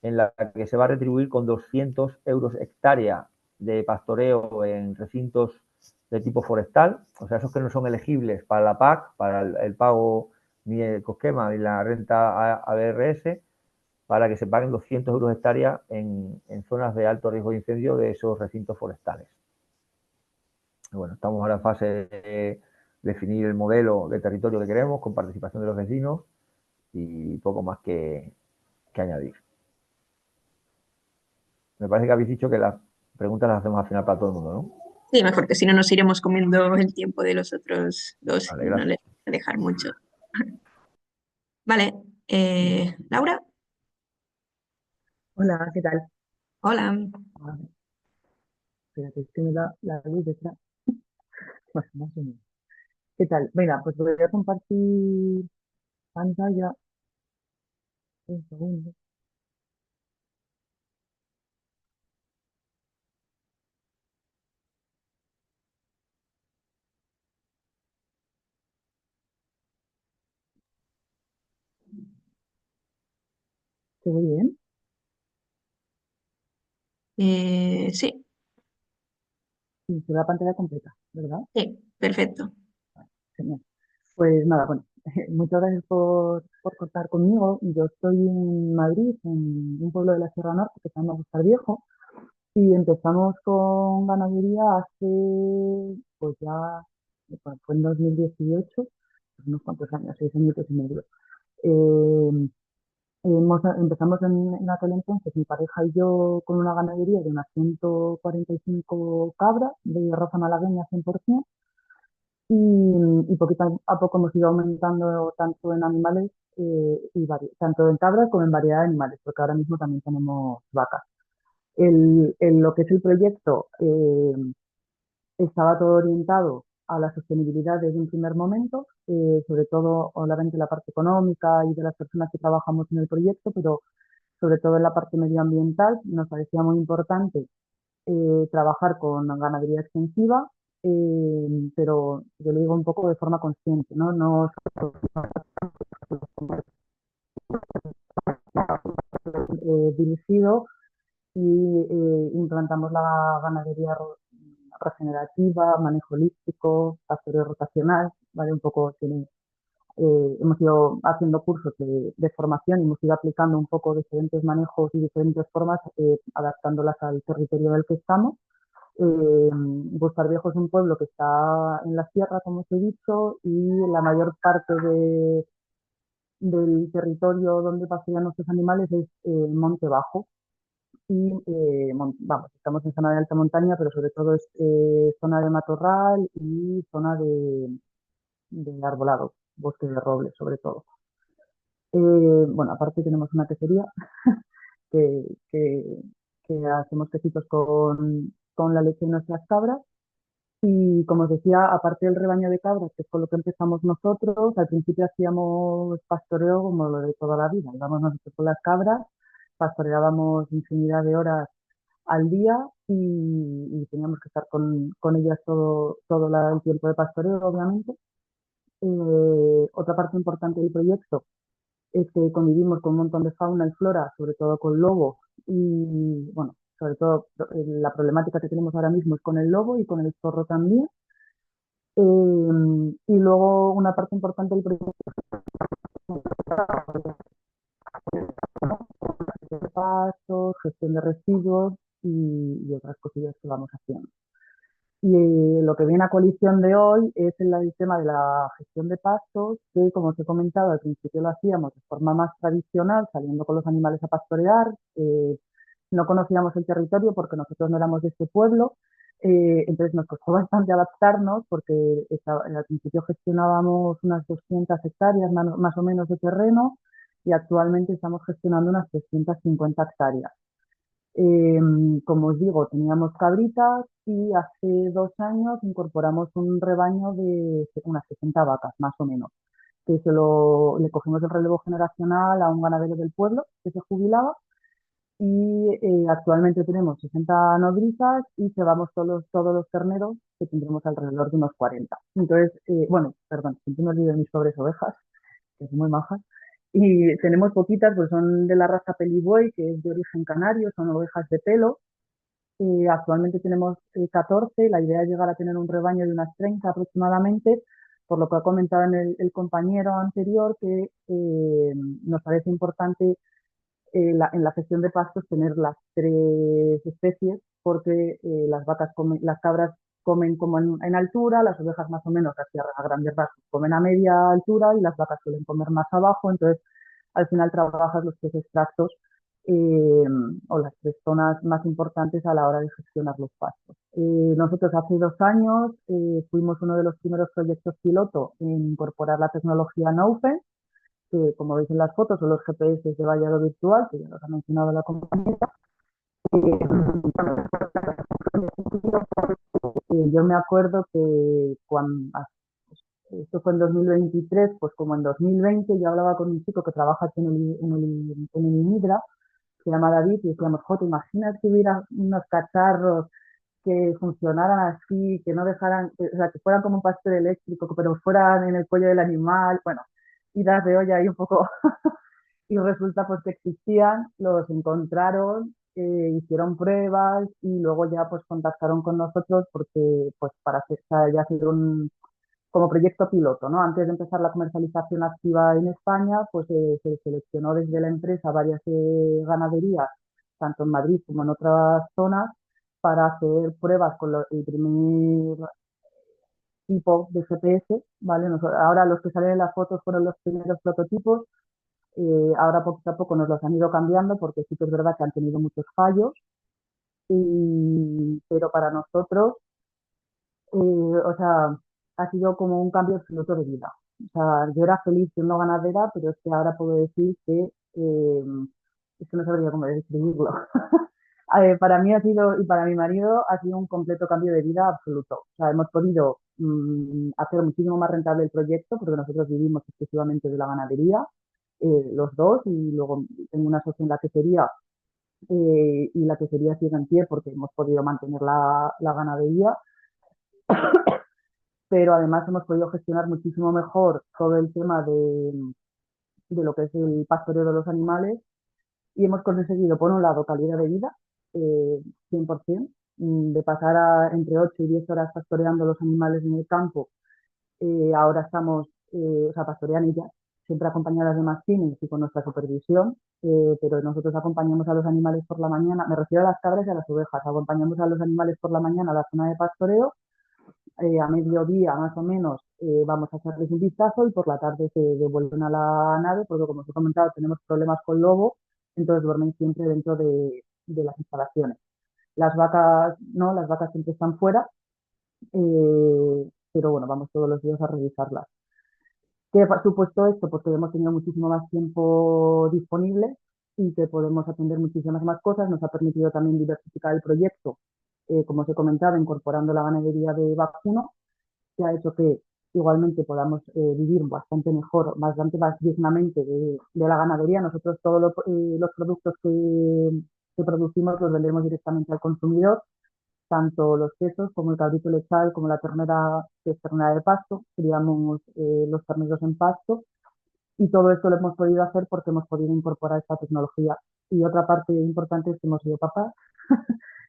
Speaker 4: en la que se va a retribuir con 200 euros hectárea de pastoreo en recintos de tipo forestal, o sea, esos que no son elegibles para la PAC, para el pago ni el COSQUEMA ni la renta ABRS, para que se paguen 200 euros hectárea en zonas de alto riesgo de incendio de esos recintos forestales. Bueno, estamos ahora en fase de definir el modelo de territorio que queremos, con participación de los vecinos y poco más que añadir. Me parece que habéis dicho que las preguntas las hacemos al final para todo el mundo, ¿no?
Speaker 1: Sí, mejor que si no nos iremos comiendo el tiempo de los otros dos
Speaker 4: Vale,
Speaker 1: y no
Speaker 4: gracias.
Speaker 1: les voy a dejar mucho. Vale, Laura,
Speaker 5: Hola, ¿qué tal?
Speaker 1: hola.
Speaker 5: Ah, espérate, es que me da la luz detrás. Bueno, más o menos. ¿Qué tal? Venga, pues voy a compartir pantalla un segundo. ¿Se ve bien?
Speaker 1: Sí,
Speaker 5: Sí, se ve la pantalla completa, ¿verdad?
Speaker 1: sí, perfecto.
Speaker 5: Genial. Pues nada, bueno, muchas gracias por contar conmigo. Yo estoy en Madrid, en un pueblo de la Sierra Norte que se llama Bustar Viejo, y empezamos con ganadería hace, pues ya, fue en 2018, pues unos cuantos años, 6 años y medio. Eh, empezamos en aquel entonces, mi pareja y yo, con una ganadería de unas 145 cabras de raza malagueña 100%, y poquito a poco hemos ido aumentando tanto en animales, tanto en cabras como en variedad de animales, porque ahora mismo también tenemos vacas. Lo que es el proyecto, estaba todo orientado a la sostenibilidad desde un primer momento, sobre todo, obviamente, la parte económica y de las personas que trabajamos en el proyecto, pero sobre todo en la parte medioambiental. Nos parecía muy importante trabajar con ganadería extensiva, pero yo lo digo un poco de forma consciente, ¿no? No dirigido, y implantamos la ganadería regenerativa, manejo holístico, pastoreo rotacional, ¿vale? Un poco tiene, hemos ido haciendo cursos de formación y hemos ido aplicando un poco diferentes manejos y diferentes formas, adaptándolas al territorio en el que estamos. Bustar Viejo es un pueblo que está en la sierra, como os he dicho, y la mayor parte del territorio donde pasean nuestros animales es monte bajo. Y vamos, estamos en zona de alta montaña, pero sobre todo es zona de matorral y zona de arbolado, bosque de roble sobre todo. Bueno, aparte tenemos una quesería que, que, que hacemos quesitos con la leche de nuestras cabras. Y como os decía, aparte del rebaño de cabras, que es con lo que empezamos nosotros, al principio hacíamos pastoreo como lo de toda la vida. Íbamos nosotros con las cabras, pastoreábamos infinidad de horas al día y teníamos que estar con ellas el tiempo de pastoreo, obviamente. Otra parte importante del proyecto es que convivimos con un montón de fauna y flora, sobre todo con lobo y, bueno, sobre todo la problemática que tenemos ahora mismo es con el lobo y con el zorro también. Y luego una parte importante del proyecto es de pastos, gestión de residuos y otras cosillas que vamos haciendo. Y lo que viene a colisión de hoy es el tema de la gestión de pastos, que como os he comentado, al principio lo hacíamos de forma más tradicional, saliendo con los animales a pastorear. No conocíamos el territorio porque nosotros no éramos de este pueblo, entonces nos costó bastante adaptarnos porque al principio gestionábamos unas 200 hectáreas más o menos de terreno y actualmente estamos gestionando unas 350 hectáreas. Eh, Como os digo, teníamos cabritas y hace 2 años incorporamos un rebaño de unas 60 vacas, más o menos, que le cogimos el relevo generacional a un ganadero del pueblo que se jubilaba y actualmente tenemos 60 nodrizas y cebamos todos los terneros, que tendremos alrededor de unos 40. Entonces, bueno, perdón, siempre me olvido de mis pobres ovejas, que son muy majas. Y tenemos poquitas, pues son de la raza Peliboy, que es de origen canario, son ovejas de pelo. Actualmente tenemos 14, la idea es llegar a tener un rebaño de unas 30 aproximadamente, por lo que ha comentado el compañero anterior, que nos parece importante en la gestión de pastos tener las tres especies, porque las cabras comen como en altura, las ovejas más o menos a grandes rasgos comen a media altura y las vacas suelen comer más abajo, entonces al final trabajas los tres extractos eh, o las tres zonas más importantes a la hora de gestionar los pastos. Nosotros hace 2 años fuimos uno de los primeros proyectos piloto en incorporar la tecnología NoFence, que como veis en las fotos son los GPS de vallado virtual, que ya los ha mencionado la compañera. Yo me acuerdo que esto fue en 2023, pues como en 2020 yo hablaba con un chico que trabaja aquí en el INIDRA, se llama David, y decíamos, Jota, imagina que hubiera unos cacharros que funcionaran así, que no dejaran, o sea, que fueran como un pastor eléctrico, pero fueran en el cuello del animal, bueno, idas de olla ahí un poco y resulta pues que existían, los encontraron, hicieron pruebas y luego ya pues contactaron con nosotros porque pues para ya hacer como proyecto piloto, ¿no? Antes de empezar la comercialización activa en España, pues se seleccionó desde la empresa varias ganaderías, tanto en Madrid como en otras zonas, para hacer pruebas con el primer tipo de GPS, ¿vale? Ahora los que salen en las fotos fueron los primeros prototipos. Ahora poco a poco nos los han ido cambiando porque sí que es verdad que han tenido muchos fallos, pero para nosotros, o sea, ha sido como un cambio absoluto de vida. O sea, yo era feliz siendo ganadera, pero es que ahora puedo decir que es que no sabría cómo describirlo. Para mí ha sido, y para mi marido, ha sido un completo cambio de vida absoluto. O sea, hemos podido hacer muchísimo más rentable el proyecto porque nosotros vivimos exclusivamente de la ganadería, los dos, y luego tengo una socia en la quesería y la quesería sigue en pie porque hemos podido mantener la ganadería, pero además hemos podido gestionar muchísimo mejor todo el tema de lo que es el pastoreo de los animales y hemos conseguido, por un lado, calidad de vida, 100%, de pasar entre 8 y 10 horas pastoreando los animales en el campo. Ahora estamos, o sea, pastorean ellas, siempre acompañadas de mastines y con nuestra supervisión, pero nosotros acompañamos a los animales por la mañana, me refiero a las cabras y a las ovejas, acompañamos a los animales por la mañana a la zona de pastoreo, a mediodía más o menos vamos a hacerles un vistazo y por la tarde se devuelven a la nave, porque como os he comentado tenemos problemas con lobo, entonces duermen siempre dentro de las instalaciones. Las vacas no, las vacas siempre están fuera, pero bueno, vamos todos los días a revisarlas. ¿Qué ha supuesto esto? Porque hemos tenido muchísimo más tiempo disponible y que podemos atender muchísimas más cosas. Nos ha permitido también diversificar el proyecto como os he comentado, incorporando la ganadería de vacuno, que ha hecho que igualmente podamos vivir bastante mejor, bastante más dignamente de la ganadería. Nosotros todos los productos que producimos los vendemos directamente al consumidor, tanto los quesos como el cabrito lechal, como la ternera, que es ternera de pasto, criamos los terneros en pasto, y todo esto lo hemos podido hacer porque hemos podido incorporar esta tecnología. Y otra parte importante es que hemos sido papás.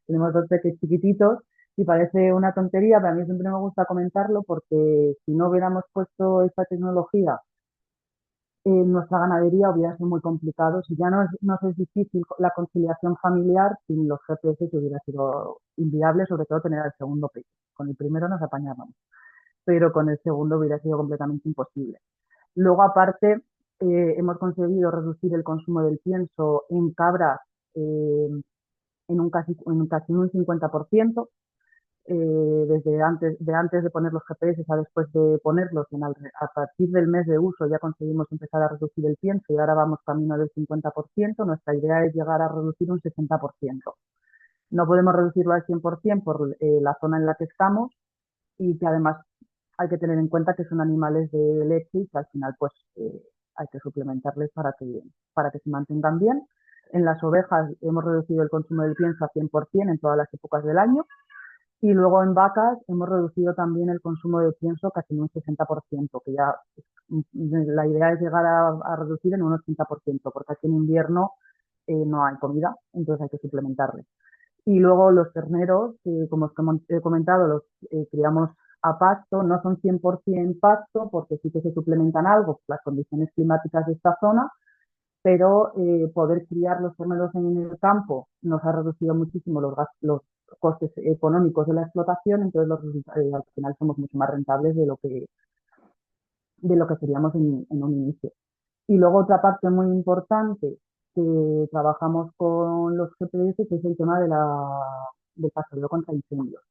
Speaker 5: Tenemos dos peques chiquititos y parece una tontería, pero a mí siempre me gusta comentarlo porque si no hubiéramos puesto esta tecnología en nuestra ganadería hubiera sido muy complicado. Si ya nos es difícil la conciliación familiar, sin los GPS hubiera sido inviable, sobre todo tener al segundo peque. Con el primero nos apañábamos, pero con el segundo hubiera sido completamente imposible. Luego, aparte, hemos conseguido reducir el consumo del pienso en cabras en casi un 50%, desde antes de poner los GPS a después de ponerlos. A partir del mes de uso ya conseguimos empezar a reducir el pienso y ahora vamos camino del 50%. Nuestra idea es llegar a reducir un 60%. No podemos reducirlo al 100% por la zona en la que estamos, y que además hay que tener en cuenta que son animales de leche y que al final pues hay que suplementarles para que se mantengan bien. En las ovejas hemos reducido el consumo del pienso a 100% en todas las épocas del año, y luego en vacas hemos reducido también el consumo de pienso casi en un 60%, que ya la idea es llegar a reducir en un 80%, porque aquí en invierno no hay comida, entonces hay que suplementarles. Y luego los terneros, como os he comentado, los criamos a pasto, no son 100% pasto, porque sí que se suplementan algo por las condiciones climáticas de esta zona, pero poder criar los terneros en el campo nos ha reducido muchísimo los costes económicos de la explotación, entonces al final somos mucho más rentables de lo que seríamos en un inicio. Y luego otra parte muy importante que trabajamos con los GPS, que es el tema del pastoreo contra incendios.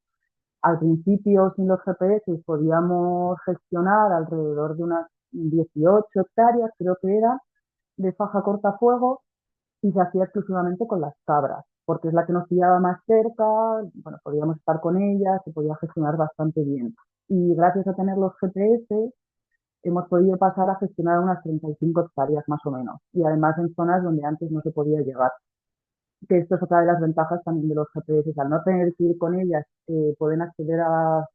Speaker 5: Al principio, sin los GPS, podíamos gestionar alrededor de unas 18 hectáreas, creo que era, de faja cortafuegos, y se hacía exclusivamente con las cabras, porque es la que nos pillaba más cerca. Bueno, podíamos estar con ellas, se podía gestionar bastante bien. Y gracias a tener los GPS, hemos podido pasar a gestionar unas 35 hectáreas más o menos, y además en zonas donde antes no se podía llegar. Que esto es otra de las ventajas también de los GPS, al no tener que ir con ellas, pueden acceder a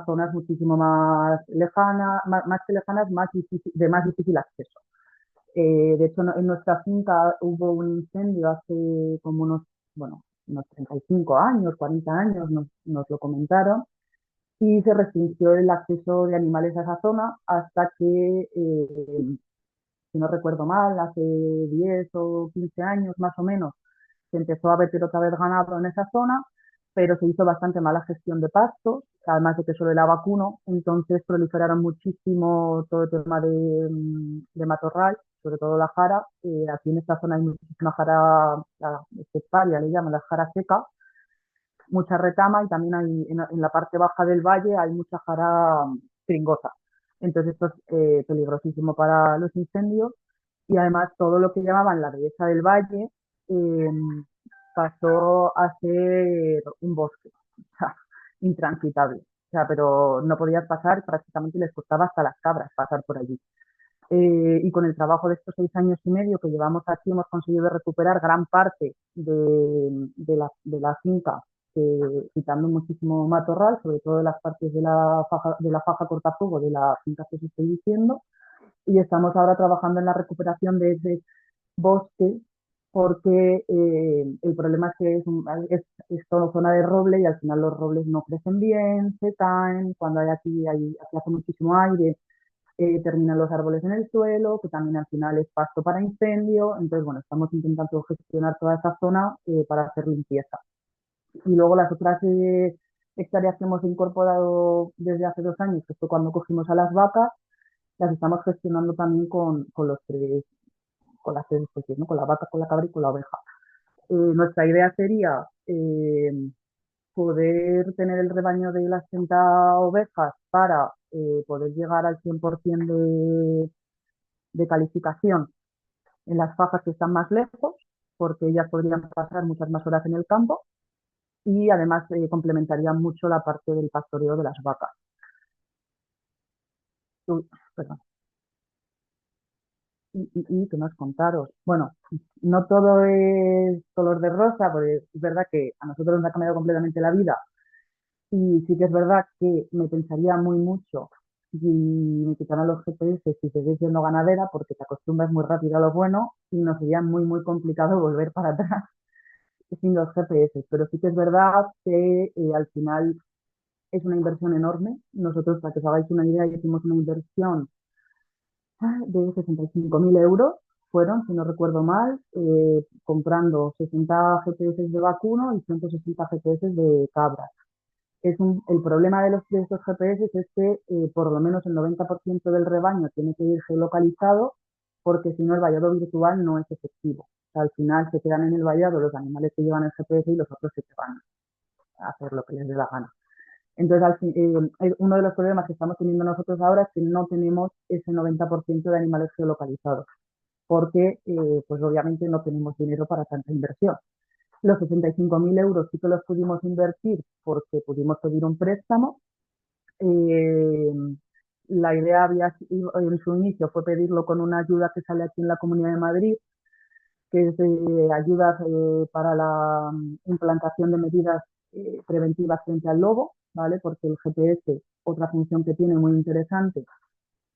Speaker 5: zonas muchísimo más lejanas, más que lejanas, de más difícil acceso. De hecho, en nuestra finca hubo un incendio hace como unos 35 años, 40 años, nos lo comentaron, y se restringió el acceso de animales a esa zona hasta que, si no recuerdo mal, hace 10 o 15 años más o menos, se empezó a meter otra vez ganado en esa zona, pero se hizo bastante mala gestión de pastos, además de que solo era vacuno, entonces proliferaron muchísimo todo el tema de matorral, sobre todo la jara. Aquí en esta zona hay muchísima jara, la esteparia le llaman, la jara seca, mucha retama, y también hay en la parte baja del valle hay mucha jara pringosa. Entonces esto es peligrosísimo para los incendios, y además todo lo que llamaban la dehesa del valle eh, pasó a ser un bosque, o sea, intransitable. O sea, pero no podías pasar, prácticamente les costaba hasta las cabras pasar por allí. Y con el trabajo de estos 6 años y medio que llevamos aquí hemos conseguido recuperar gran parte de la finca, quitando muchísimo matorral, sobre todo de las partes de la faja cortafuego de la finca que os estoy diciendo, y estamos ahora trabajando en la recuperación de ese bosque, porque el problema es que es toda zona de roble, y al final los robles no crecen bien, se caen, cuando aquí hace muchísimo aire, terminan los árboles en el suelo, que también al final es pasto para incendio. Entonces, bueno, estamos intentando gestionar toda esa zona para hacer limpieza. Y luego las otras hectáreas que hemos incorporado desde hace 2 años, que fue cuando cogimos a las vacas, las estamos gestionando también con las tres especies, ¿no? Con la vaca, con la cabra y con la oveja. Nuestra idea sería poder tener el rebaño de las 30 ovejas para poder llegar al 100% de calificación en las fajas que están más lejos, porque ellas podrían pasar muchas más horas en el campo. y además complementaría mucho la parte del pastoreo de las vacas. Uy, perdón. ¿Qué más contaros? Bueno, no todo es color de rosa, porque es verdad que a nosotros nos ha cambiado completamente la vida y sí que es verdad que me pensaría muy mucho si me quitaran los GPS si seguís siendo ganadera, porque te acostumbras muy rápido a lo bueno y nos sería muy, muy complicado volver para atrás sin los GPS. Pero sí que es verdad que al final es una inversión enorme. Nosotros, para que os hagáis una idea, hicimos una inversión de 65.000 euros, fueron, si no recuerdo mal, comprando 60 GPS de vacuno y 160 GPS de cabras. El problema de estos GPS es que por lo menos el 90% del rebaño tiene que ir geolocalizado porque si no el vallado virtual no es efectivo. O sea, al final se quedan en el vallado los animales que llevan el GPS y los otros se van a hacer lo que les dé la gana. Entonces, uno de los problemas que estamos teniendo nosotros ahora es que no tenemos ese 90% de animales geolocalizados, porque pues obviamente no tenemos dinero para tanta inversión. Los 65.000 euros sí que los pudimos invertir porque pudimos pedir un préstamo. Eh, la idea en su inicio fue pedirlo con una ayuda que sale aquí en la Comunidad de Madrid, que es de ayudas para la implantación de medidas preventivas frente al lobo, ¿vale? Porque el GPS, otra función que tiene muy interesante,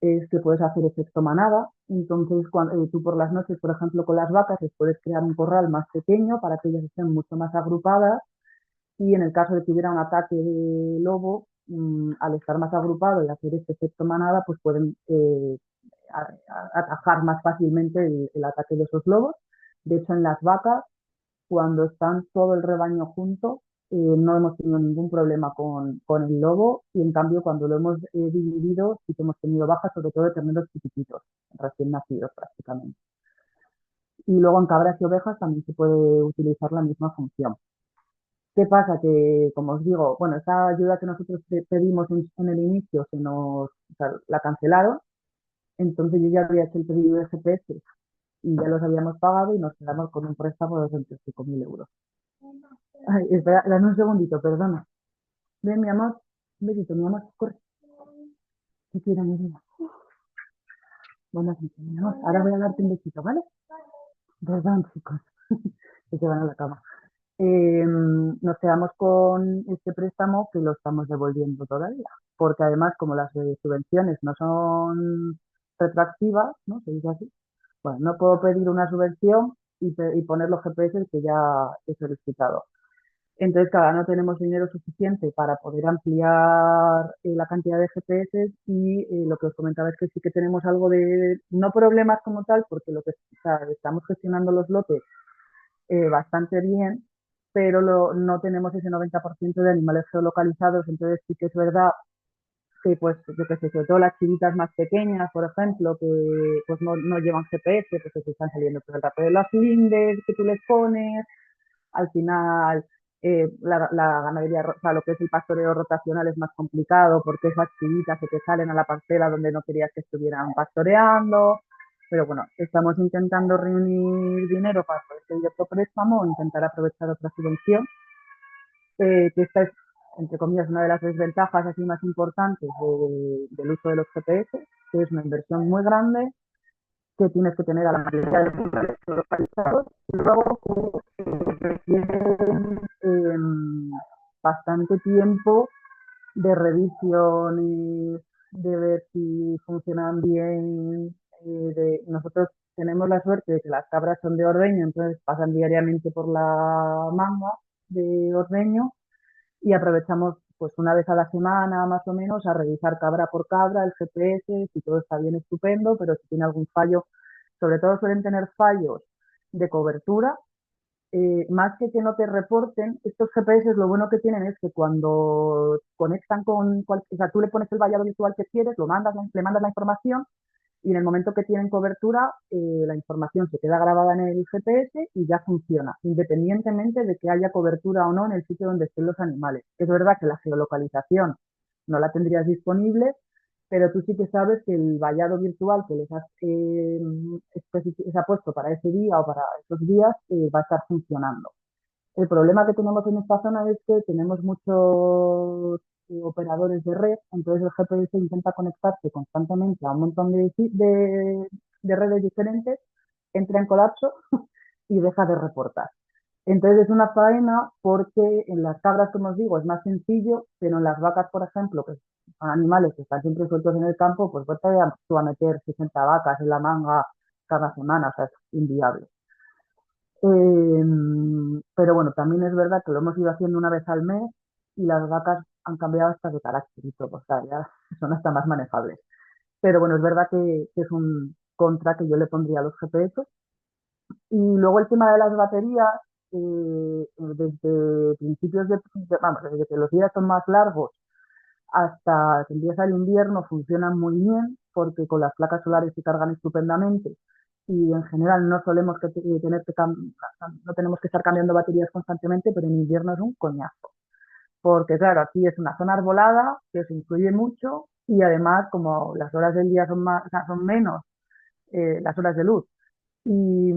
Speaker 5: es que puedes hacer efecto manada. Entonces, cuando, tú por las noches, por ejemplo, con las vacas, les puedes crear un corral más pequeño para que ellas estén mucho más agrupadas y en el caso de que hubiera un ataque de lobo, al estar más agrupado y hacer este efecto manada, pues pueden atajar más fácilmente el ataque de esos lobos. De hecho, en las vacas, cuando están todo el rebaño junto, no hemos tenido ningún problema con el lobo y en cambio cuando lo hemos dividido sí que hemos tenido bajas, sobre todo de terneros chiquititos, recién nacidos prácticamente. Y luego en cabras y ovejas también se puede utilizar la misma función. ¿Qué pasa? Que, como os digo, bueno, esa ayuda que nosotros pedimos en el inicio o sea, la cancelaron, entonces yo ya había hecho el pedido de GPS y ya los habíamos pagado y nos quedamos con un préstamo de 25.000 euros. Ay, espera, dame un segundito, perdona. Ven, mi amor, un besito, mi amor, corre. Te quiero, mi vida. Buenas noches, mi amor. Ahora voy a darte un besito, ¿vale? Perdón, chicos, que se van a la cama. Nos quedamos con este préstamo que lo estamos devolviendo todavía, porque además como las subvenciones no son retroactivas, ¿no? Se dice así. Bueno, no puedo pedir una subvención y poner los GPS que ya he solicitado. Entonces, claro, no tenemos dinero suficiente para poder ampliar la cantidad de GPS y lo que os comentaba es que sí que tenemos algo de, no problemas como tal, porque o sea, estamos gestionando los lotes bastante bien, pero no tenemos ese 90% de animales geolocalizados, entonces sí que es verdad que, pues, yo qué sé, sobre todo las chivitas más pequeñas, por ejemplo, que pues no llevan GPS, pues que se están saliendo por el rato de las lindes que tú les pones, al final la ganadería, o sea, lo que es el pastoreo rotacional es más complicado porque esas chivitas que te salen a la parcela donde no querías que estuvieran pastoreando, pero bueno, estamos intentando reunir dinero para poder pedir otro préstamo, intentar aprovechar otra subvención, que esta es, entre comillas, una de las desventajas así más importantes del uso de los GPS, que es una inversión muy grande, que tienes que tener a la mayoría de los animales localizados y luego requieren bastante tiempo de revisiones, de ver si funcionan bien. Nosotros tenemos la suerte de que las cabras son de ordeño, entonces pasan diariamente por la manga de ordeño y aprovechamos pues una vez a la semana más o menos a revisar cabra por cabra el GPS, si todo está bien estupendo, pero si tiene algún fallo, sobre todo suelen tener fallos de cobertura, más que no te reporten, estos GPS lo bueno que tienen es que cuando conectan o sea, tú le pones el vallado virtual que quieres, le mandas la información y en el momento que tienen cobertura, la información se queda grabada en el GPS y ya funciona, independientemente de que haya cobertura o no en el sitio donde estén los animales. Es verdad que la geolocalización no la tendrías disponible, pero tú sí que sabes que el vallado virtual que les has se ha puesto para ese día o para esos días va a estar funcionando. El problema que tenemos en esta zona es que tenemos muchos operadores de red, entonces el GPS intenta conectarse constantemente a un montón de redes diferentes, entra en colapso y deja de reportar. Entonces es una faena porque en las cabras, como os digo, es más sencillo, pero en las vacas, por ejemplo, que son animales que están siempre sueltos en el campo, pues vete tú a meter 60 vacas en la manga cada semana, o sea, es inviable. Pero bueno, también es verdad que lo hemos ido haciendo una vez al mes y las vacas han cambiado hasta de carácter y todo, o sea, ya son hasta más manejables. Pero bueno, es verdad que es un contra que yo le pondría a los GPS. Y luego el tema de las baterías, desde principios vamos, desde que los días son más largos hasta que empieza el invierno funcionan muy bien porque con las placas solares se cargan estupendamente y en general no solemos tener no tenemos que estar cambiando baterías constantemente, pero en invierno es un coñazo. Porque claro, aquí es una zona arbolada que os influye mucho y además como las horas del día son más, o sea, son menos las horas de luz y,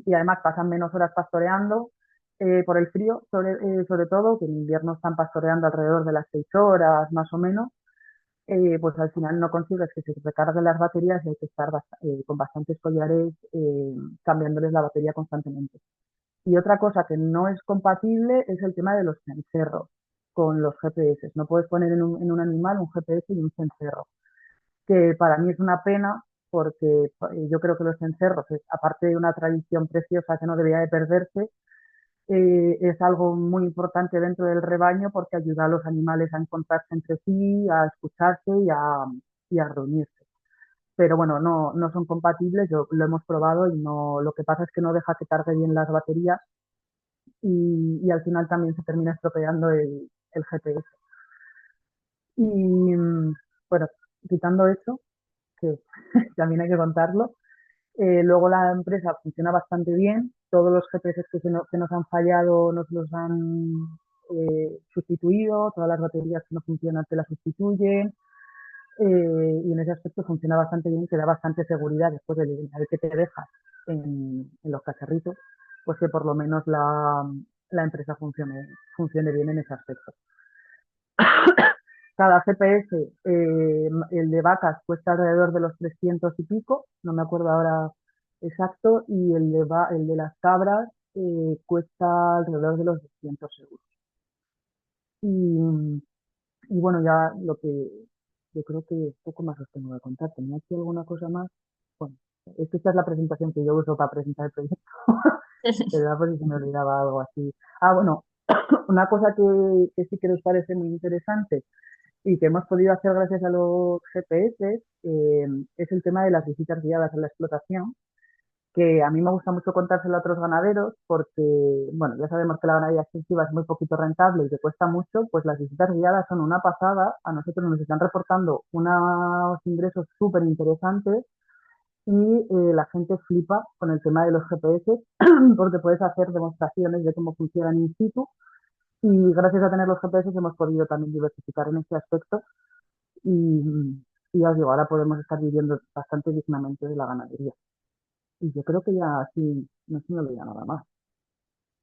Speaker 5: y además pasan menos horas pastoreando por el frío, sobre todo, que en invierno están pastoreando alrededor de las 6 horas más o menos, pues al final no consigues que se recarguen las baterías y hay que estar con bastantes collares cambiándoles la batería constantemente. Y otra cosa que no es compatible es el tema de los cencerros con los GPS. No puedes poner en un animal un GPS y un cencerro, que para mí es una pena porque yo creo que los cencerros, aparte de una tradición preciosa que no debería de perderse, es algo muy importante dentro del rebaño porque ayuda a los animales a encontrarse entre sí, a escucharse y a reunirse. Pero bueno, no son compatibles, lo hemos probado y no, lo que pasa es que no deja que cargue bien las baterías y al final también se termina estropeando el GPS. Y bueno, quitando eso, que también hay que contarlo, luego la empresa funciona bastante bien. Todos los GPS que nos han fallado nos los han sustituido. Todas las baterías que no funcionan te las sustituyen. Y en ese aspecto funciona bastante bien, que da bastante seguridad después del que te dejas en los cacharritos, pues que por lo menos la empresa funcione bien en ese aspecto. Cada GPS, el de vacas cuesta alrededor de los 300 y pico, no me acuerdo ahora exacto, y el de las cabras cuesta alrededor de los 200 euros. Y, y bueno, ya lo que yo creo que poco más os tengo que contar. ¿Tenía aquí alguna cosa más? Bueno, esta es la presentación que yo uso para presentar el proyecto, pero era por si se me olvidaba algo así. Ah, bueno, una cosa que sí que nos parece muy interesante y que hemos podido hacer gracias a los GPS es el tema de las visitas guiadas en la explotación, que a mí me gusta mucho contárselo a otros ganaderos porque, bueno, ya sabemos que la ganadería extensiva es muy poquito rentable y que cuesta mucho, pues las visitas guiadas son una pasada, a nosotros nos están reportando unos ingresos súper interesantes y la gente flipa con el tema de los GPS porque puedes hacer demostraciones de cómo funcionan in situ y gracias a tener los GPS hemos podido también diversificar en este aspecto y, y ya os digo, ahora podemos estar viviendo bastante dignamente de la ganadería. Y yo creo que ya sí, no se me olvida nada más.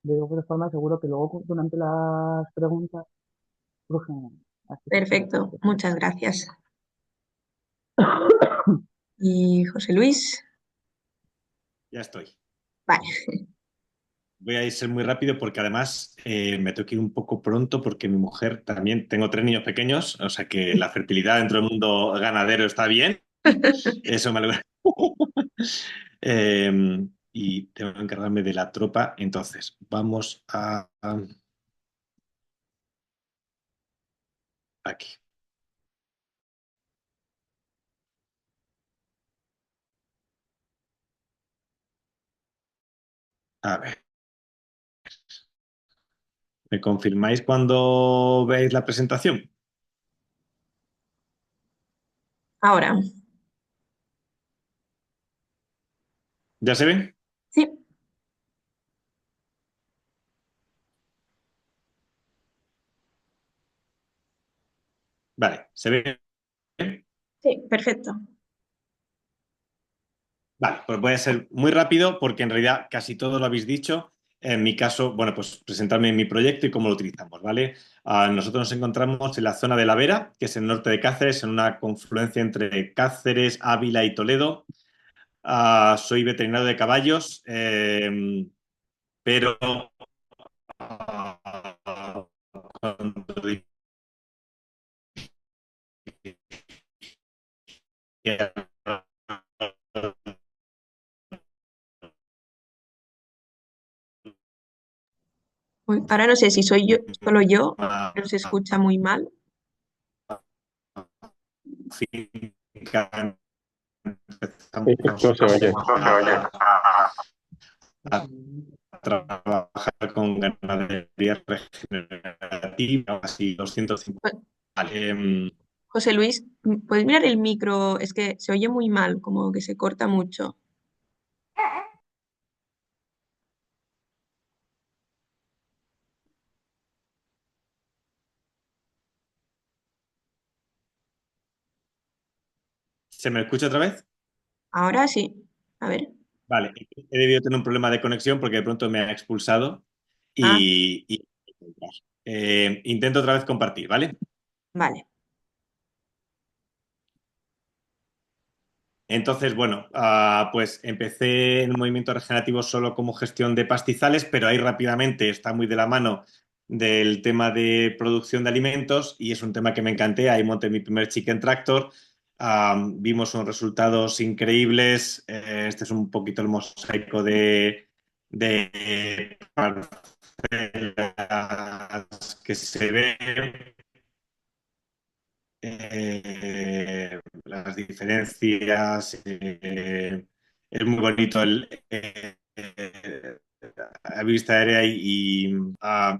Speaker 5: De alguna forma, seguro que luego durante las preguntas surgen así cositas.
Speaker 1: Perfecto, muchas gracias. ¿Y José Luis?
Speaker 2: Ya estoy.
Speaker 1: Vale,
Speaker 2: Voy a ir ser muy rápido porque además me tengo que ir un poco pronto porque mi mujer también, tengo 3 niños pequeños, o sea que la fertilidad dentro del mundo ganadero está bien. Eso me alegra. Y tengo que encargarme de la tropa. Entonces, vamos a aquí. A ver, ¿me confirmáis cuando veáis la presentación?
Speaker 1: ahora.
Speaker 2: ¿Ya se ve?
Speaker 1: Sí,
Speaker 2: Vale, ¿se ve?
Speaker 1: sí, perfecto.
Speaker 2: Vale, pues voy a ser muy rápido porque en realidad casi todo lo habéis dicho. En mi caso, bueno, pues presentarme mi proyecto y cómo lo utilizamos, ¿vale? Nosotros nos encontramos en la zona de La Vera, que es el norte de Cáceres, en una confluencia entre Cáceres, Ávila y Toledo. Soy veterinario de caballos, pero cuando
Speaker 1: Uy, ahora no sé si soy yo, solo yo, pero se escucha muy mal.
Speaker 2: finca
Speaker 6: Sí, no
Speaker 2: empezamos
Speaker 6: se oye.
Speaker 2: a trabajar con ganadería regenerativa, así 250.
Speaker 1: José Luis, ¿puedes mirar el micro? Es que se oye muy mal, como que se corta mucho.
Speaker 2: ¿Se me escucha otra vez?
Speaker 1: Ahora sí. A ver.
Speaker 2: Vale, he debido tener un problema de conexión porque de pronto me ha expulsado
Speaker 1: Ah,
Speaker 2: y intento otra vez compartir, ¿vale?
Speaker 1: vale.
Speaker 2: Entonces, bueno, pues empecé en un movimiento regenerativo solo como gestión de pastizales, pero ahí rápidamente está muy de la mano del tema de producción de alimentos y es un tema que me encanté. Ahí monté mi primer chicken tractor. Vimos unos resultados increíbles. Este es un poquito el mosaico de parcelas que se ve. Las diferencias. Es muy bonito a vista aérea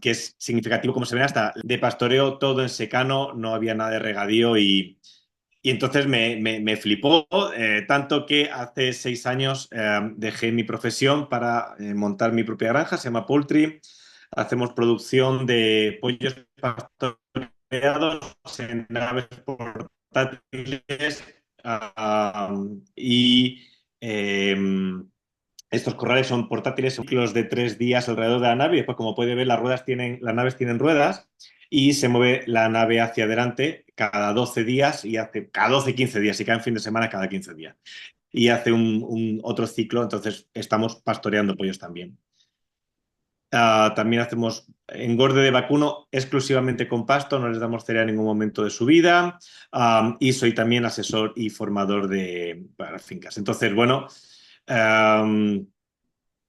Speaker 2: que es significativo como se ve hasta de pastoreo todo en secano, no había nada de regadío y entonces me flipó tanto que hace 6 años dejé mi profesión para montar mi propia granja, se llama Poultry. Hacemos producción de pollos pastoreados en naves portátiles y estos corrales son portátiles, ciclos de 3 días alrededor de la nave y después, como puede ver, las naves tienen ruedas y se mueve la nave hacia adelante cada 12 días y hace cada 12, 15 días y cada fin de semana cada 15 días. Y hace un otro ciclo, entonces estamos pastoreando pollos también. También hacemos engorde de vacuno exclusivamente con pasto, no les damos cereal en ningún momento de su vida. Y soy también asesor y formador para fincas. Entonces, bueno, en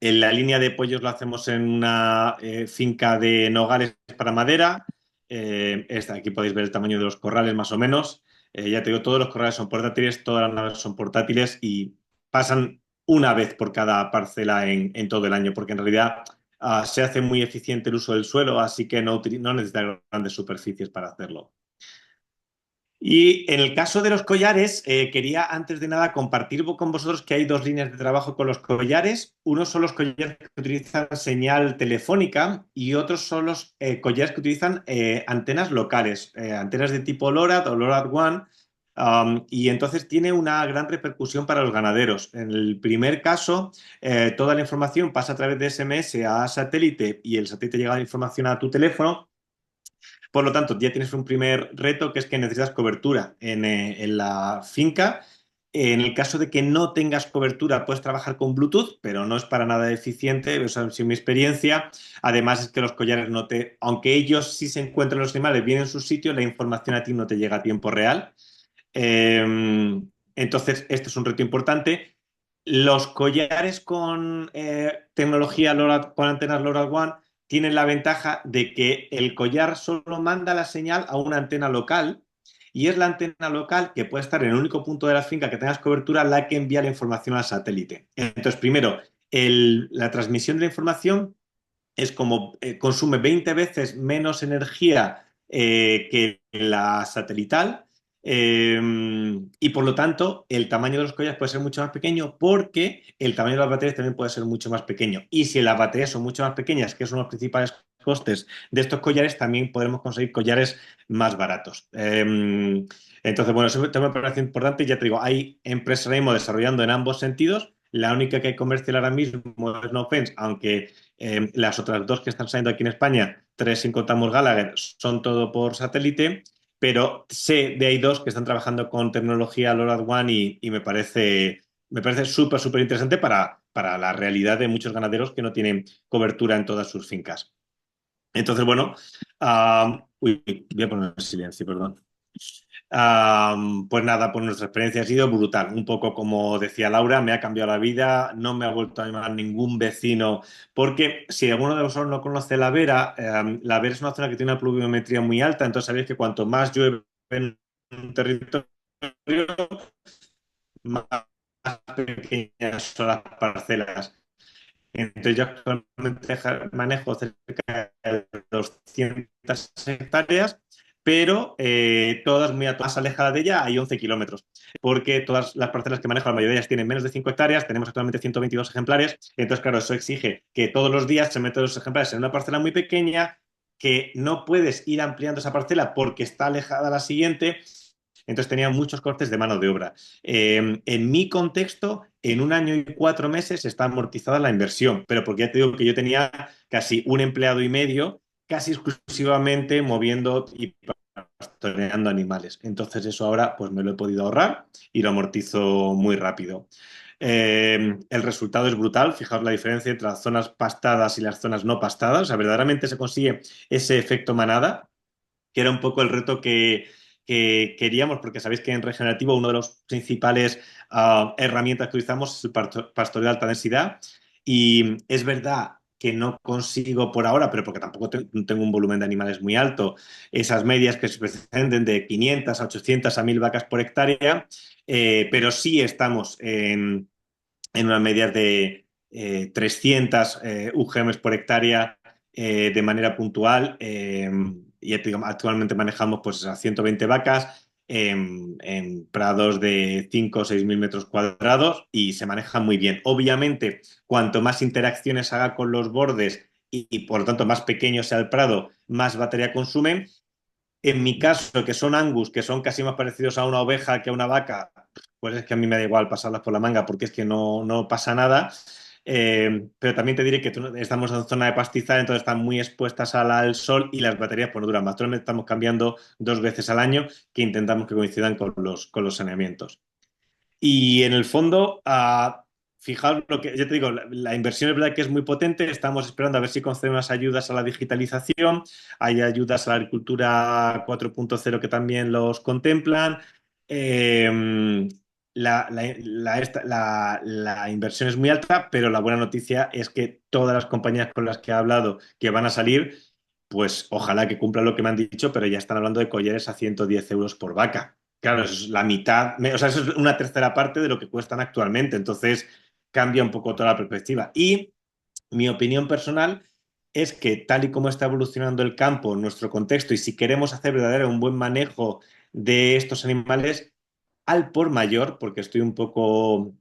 Speaker 2: la línea de pollos lo hacemos en una finca de nogales para madera. Aquí podéis ver el tamaño de los corrales más o menos. Ya te digo, todos los corrales son portátiles, todas las naves son portátiles y pasan una vez por cada parcela en todo el año, porque en realidad se hace muy eficiente el uso del suelo, así que no necesita grandes superficies para hacerlo. Y en el caso de los collares, quería antes de nada compartir con vosotros que hay dos líneas de trabajo con los collares. Unos son los collares que utilizan señal telefónica y otros son los collares que utilizan antenas locales, antenas de tipo LoRaWAN o LoRaWAN. Y entonces tiene una gran repercusión para los ganaderos. En el primer caso, toda la información pasa a través de SMS a satélite y el satélite llega la información a tu teléfono. Por lo tanto, ya tienes un primer reto que es que necesitas cobertura en la finca. En el caso de que no tengas cobertura, puedes trabajar con Bluetooth, pero no es para nada eficiente, esa ha sido mi experiencia. Además, es que los collares aunque ellos sí se encuentran los animales bien en su sitio, la información a ti no te llega a tiempo real. Entonces, esto es un reto importante. Los collares con tecnología LoRa, con antenas LoRaWAN tienen la ventaja de que el collar solo manda la señal a una antena local y es la antena local que puede estar en el único punto de la finca que tengas cobertura la que envía la información al satélite. Entonces, primero, la transmisión de la información es como consume 20 veces menos energía que la satelital y por lo tanto el tamaño de los collares puede ser mucho más pequeño porque el tamaño de las baterías también puede ser mucho más pequeño. Y si las baterías son mucho más pequeñas, que son los principales costes de estos collares, también podremos conseguir collares más baratos. Entonces, bueno, eso me parece importante. Ya te digo, hay empresas ahora mismo desarrollando en ambos sentidos. La única que hay comercial ahora mismo es NoFence, aunque Las otras dos que están saliendo aquí en España, 3 sin contamos Gallagher, son todo por satélite, pero sé de hay dos que están trabajando con tecnología LoRaWAN y me parece súper, súper interesante para la realidad de muchos ganaderos que no tienen cobertura en todas sus fincas. Entonces, bueno, voy a poner en silencio, perdón. Pues nada, pues nuestra experiencia ha sido brutal. Un poco como decía Laura, me ha cambiado la vida, no me ha vuelto a llamar ningún vecino, porque si alguno de vosotros no conoce La Vera es una zona que tiene una pluviometría muy alta, entonces sabéis que cuanto más llueve en un territorio, más pequeñas son las parcelas. Entonces yo actualmente manejo cerca de 200 hectáreas, pero todas más alejadas de ella hay 11 kilómetros, porque todas las parcelas que manejo, la mayoría de ellas tienen menos de 5 hectáreas, tenemos actualmente 122 ejemplares, entonces claro, eso exige que todos los días se metan los ejemplares en una parcela muy pequeña, que no puedes ir ampliando esa parcela porque está alejada a la siguiente, entonces tenía muchos costes de mano de obra. En mi contexto, en 1 año y 4 meses está amortizada la inversión, pero porque ya te digo que yo tenía casi un empleado y medio, casi exclusivamente moviendo y pastoreando animales. Entonces eso ahora pues me lo he podido ahorrar y lo amortizo muy rápido. El resultado es brutal. Fijaos la diferencia entre las zonas pastadas y las zonas no pastadas. O sea, verdaderamente se consigue ese efecto manada, que era un poco el reto que queríamos, porque sabéis que en regenerativo una de las principales herramientas que utilizamos es el pastoreo de alta densidad. Y es verdad que no consigo por ahora, pero porque tampoco tengo un volumen de animales muy alto, esas medias que se presenten de 500 a 800 a 1000 vacas por hectárea, pero sí estamos en unas medias de 300 UGMs por hectárea de manera puntual. Y actualmente manejamos pues a 120 vacas en prados de 5 o 6 mil metros cuadrados y se maneja muy bien. Obviamente, cuanto más interacciones haga con los bordes y por lo tanto más pequeño sea el prado, más batería consumen. En mi caso, que son Angus, que son casi más parecidos a una oveja que a una vaca, pues es que a mí me da igual pasarlas por la manga porque es que no pasa nada. Pero también te diré que estamos en zona de pastizal, entonces están muy expuestas al sol y las baterías pues no duran más. Actualmente estamos cambiando 2 veces al año que intentamos que coincidan con los saneamientos. Y en el fondo, fijaos lo que yo te digo, la inversión es verdad que es muy potente. Estamos esperando a ver si conceden unas ayudas a la digitalización. Hay ayudas a la agricultura 4.0 que también los contemplan. Eh, la inversión es muy alta, pero la buena noticia es que todas las compañías con las que he hablado que van a salir, pues ojalá que cumplan lo que me han dicho, pero ya están hablando de collares a 110 euros por vaca. Claro, eso es la mitad, o sea, eso es una tercera parte de lo que cuestan actualmente, entonces cambia un poco toda la perspectiva. Y mi opinión personal es que tal y como está evolucionando el campo, en nuestro contexto, y si queremos hacer verdaderamente un buen manejo de estos animales, al por mayor, porque estoy un poco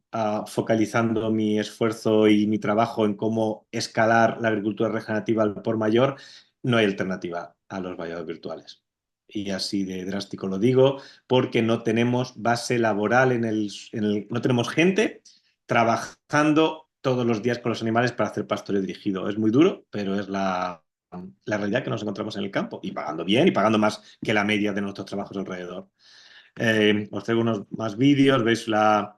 Speaker 2: focalizando mi esfuerzo y mi trabajo en cómo escalar la agricultura regenerativa al por mayor, no hay alternativa a los vallados virtuales. Y así de drástico lo digo, porque no tenemos base laboral no tenemos gente trabajando todos los días con los animales para hacer pastoreo dirigido. Es muy duro, pero es la realidad que nos encontramos en el campo y pagando bien y pagando más que la media de nuestros trabajos alrededor. Os traigo unos más vídeos, veis la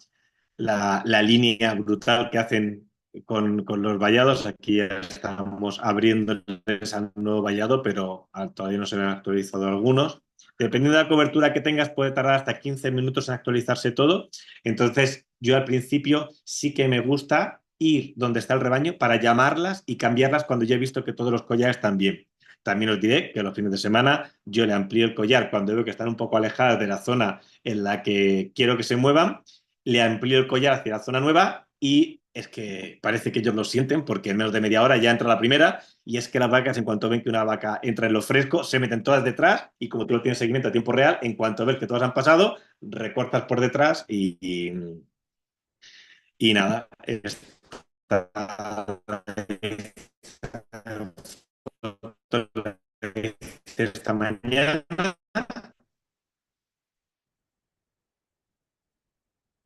Speaker 2: línea brutal que hacen con los vallados. Aquí estamos abriendo ese nuevo vallado, pero todavía no se han actualizado algunos. Dependiendo de la cobertura que tengas, puede tardar hasta 15 minutos en actualizarse todo. Entonces, yo al principio sí que me gusta ir donde está el rebaño para llamarlas y cambiarlas cuando ya he visto que todos los collares están bien. También os diré que los fines de semana yo le amplío el collar cuando veo que están un poco alejadas de la zona en la que quiero que se muevan, le amplío el collar hacia la zona nueva y es que parece que ellos lo sienten porque en menos de media hora ya entra la primera y es que las vacas en cuanto ven que una vaca entra en lo fresco se meten todas detrás y como tú lo tienes seguimiento a tiempo real, en cuanto ves que todas han pasado, recortas por detrás y nada, esta mañana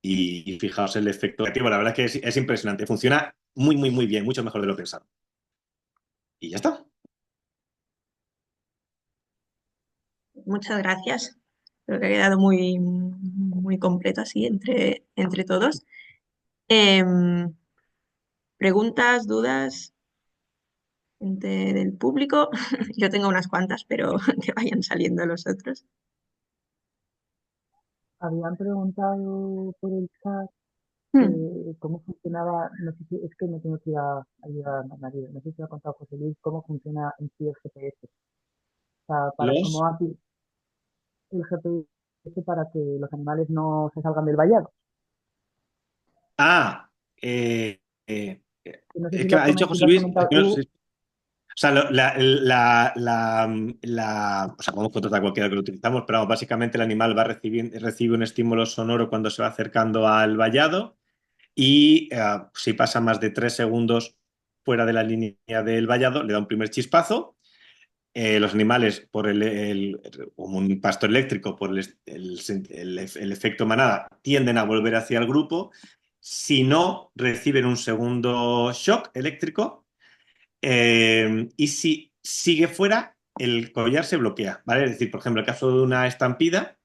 Speaker 2: y fijaos el efecto negativo. La verdad es que es impresionante. Funciona muy, muy, muy bien, mucho mejor de lo pensado. y ya está.
Speaker 1: Muchas gracias. Creo que ha quedado muy completo así entre todos. Em, ¿Preguntas, dudas del público? Yo tengo unas cuantas, pero que vayan saliendo los otros.
Speaker 5: Habían preguntado por el chat cómo funcionaba, no sé si es que me tengo que ir a ayudar a María, no sé si ha contado José Luis cómo funciona en sí el GPS. O sea, para
Speaker 2: Los...
Speaker 5: cómo aquí el GPS para que los animales no se salgan del vallado.
Speaker 2: Ah, eh, eh,
Speaker 5: Que no sé
Speaker 2: es que ha dicho
Speaker 5: si
Speaker 2: José
Speaker 5: lo has
Speaker 2: Luis, es
Speaker 5: comentado
Speaker 2: que no sé
Speaker 5: tú.
Speaker 2: si- o sea, o sea, podemos contratar cualquiera que lo utilizamos, pero vamos, básicamente el animal recibe un estímulo sonoro cuando se va acercando al vallado y si pasa más de 3 segundos fuera de la línea del vallado, le da un primer chispazo. Los animales, como un pastor eléctrico, por el efecto manada, tienden a volver hacia el grupo. Si no, reciben un segundo shock eléctrico y si sigue fuera, el collar se bloquea, ¿vale? Es decir, por ejemplo, en el caso de una estampida,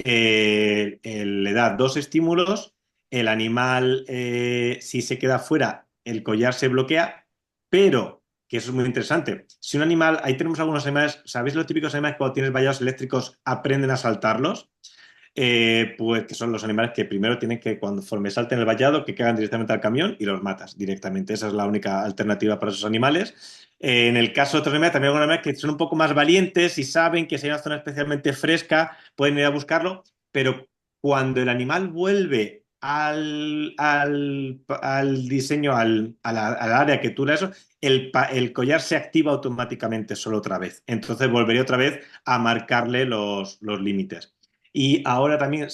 Speaker 2: le da 2 estímulos, el animal, si se queda fuera, el collar se bloquea, pero, que eso es muy interesante, si un animal, ahí tenemos algunos animales, ¿sabéis los típicos animales que cuando tienes vallados eléctricos aprenden a saltarlos? Pues que son los animales que primero tienen que, conforme salten el vallado, que caigan directamente al camión y los matas directamente. Esa es la única alternativa para esos animales. En el caso de otros animales, también hay algunos animales que son un poco más valientes y saben que si hay una zona especialmente fresca, pueden ir a buscarlo, pero cuando el animal vuelve al diseño, al área que tú le das, el collar se activa automáticamente solo otra vez. Entonces volvería otra vez a marcarle los límites. Y ahora también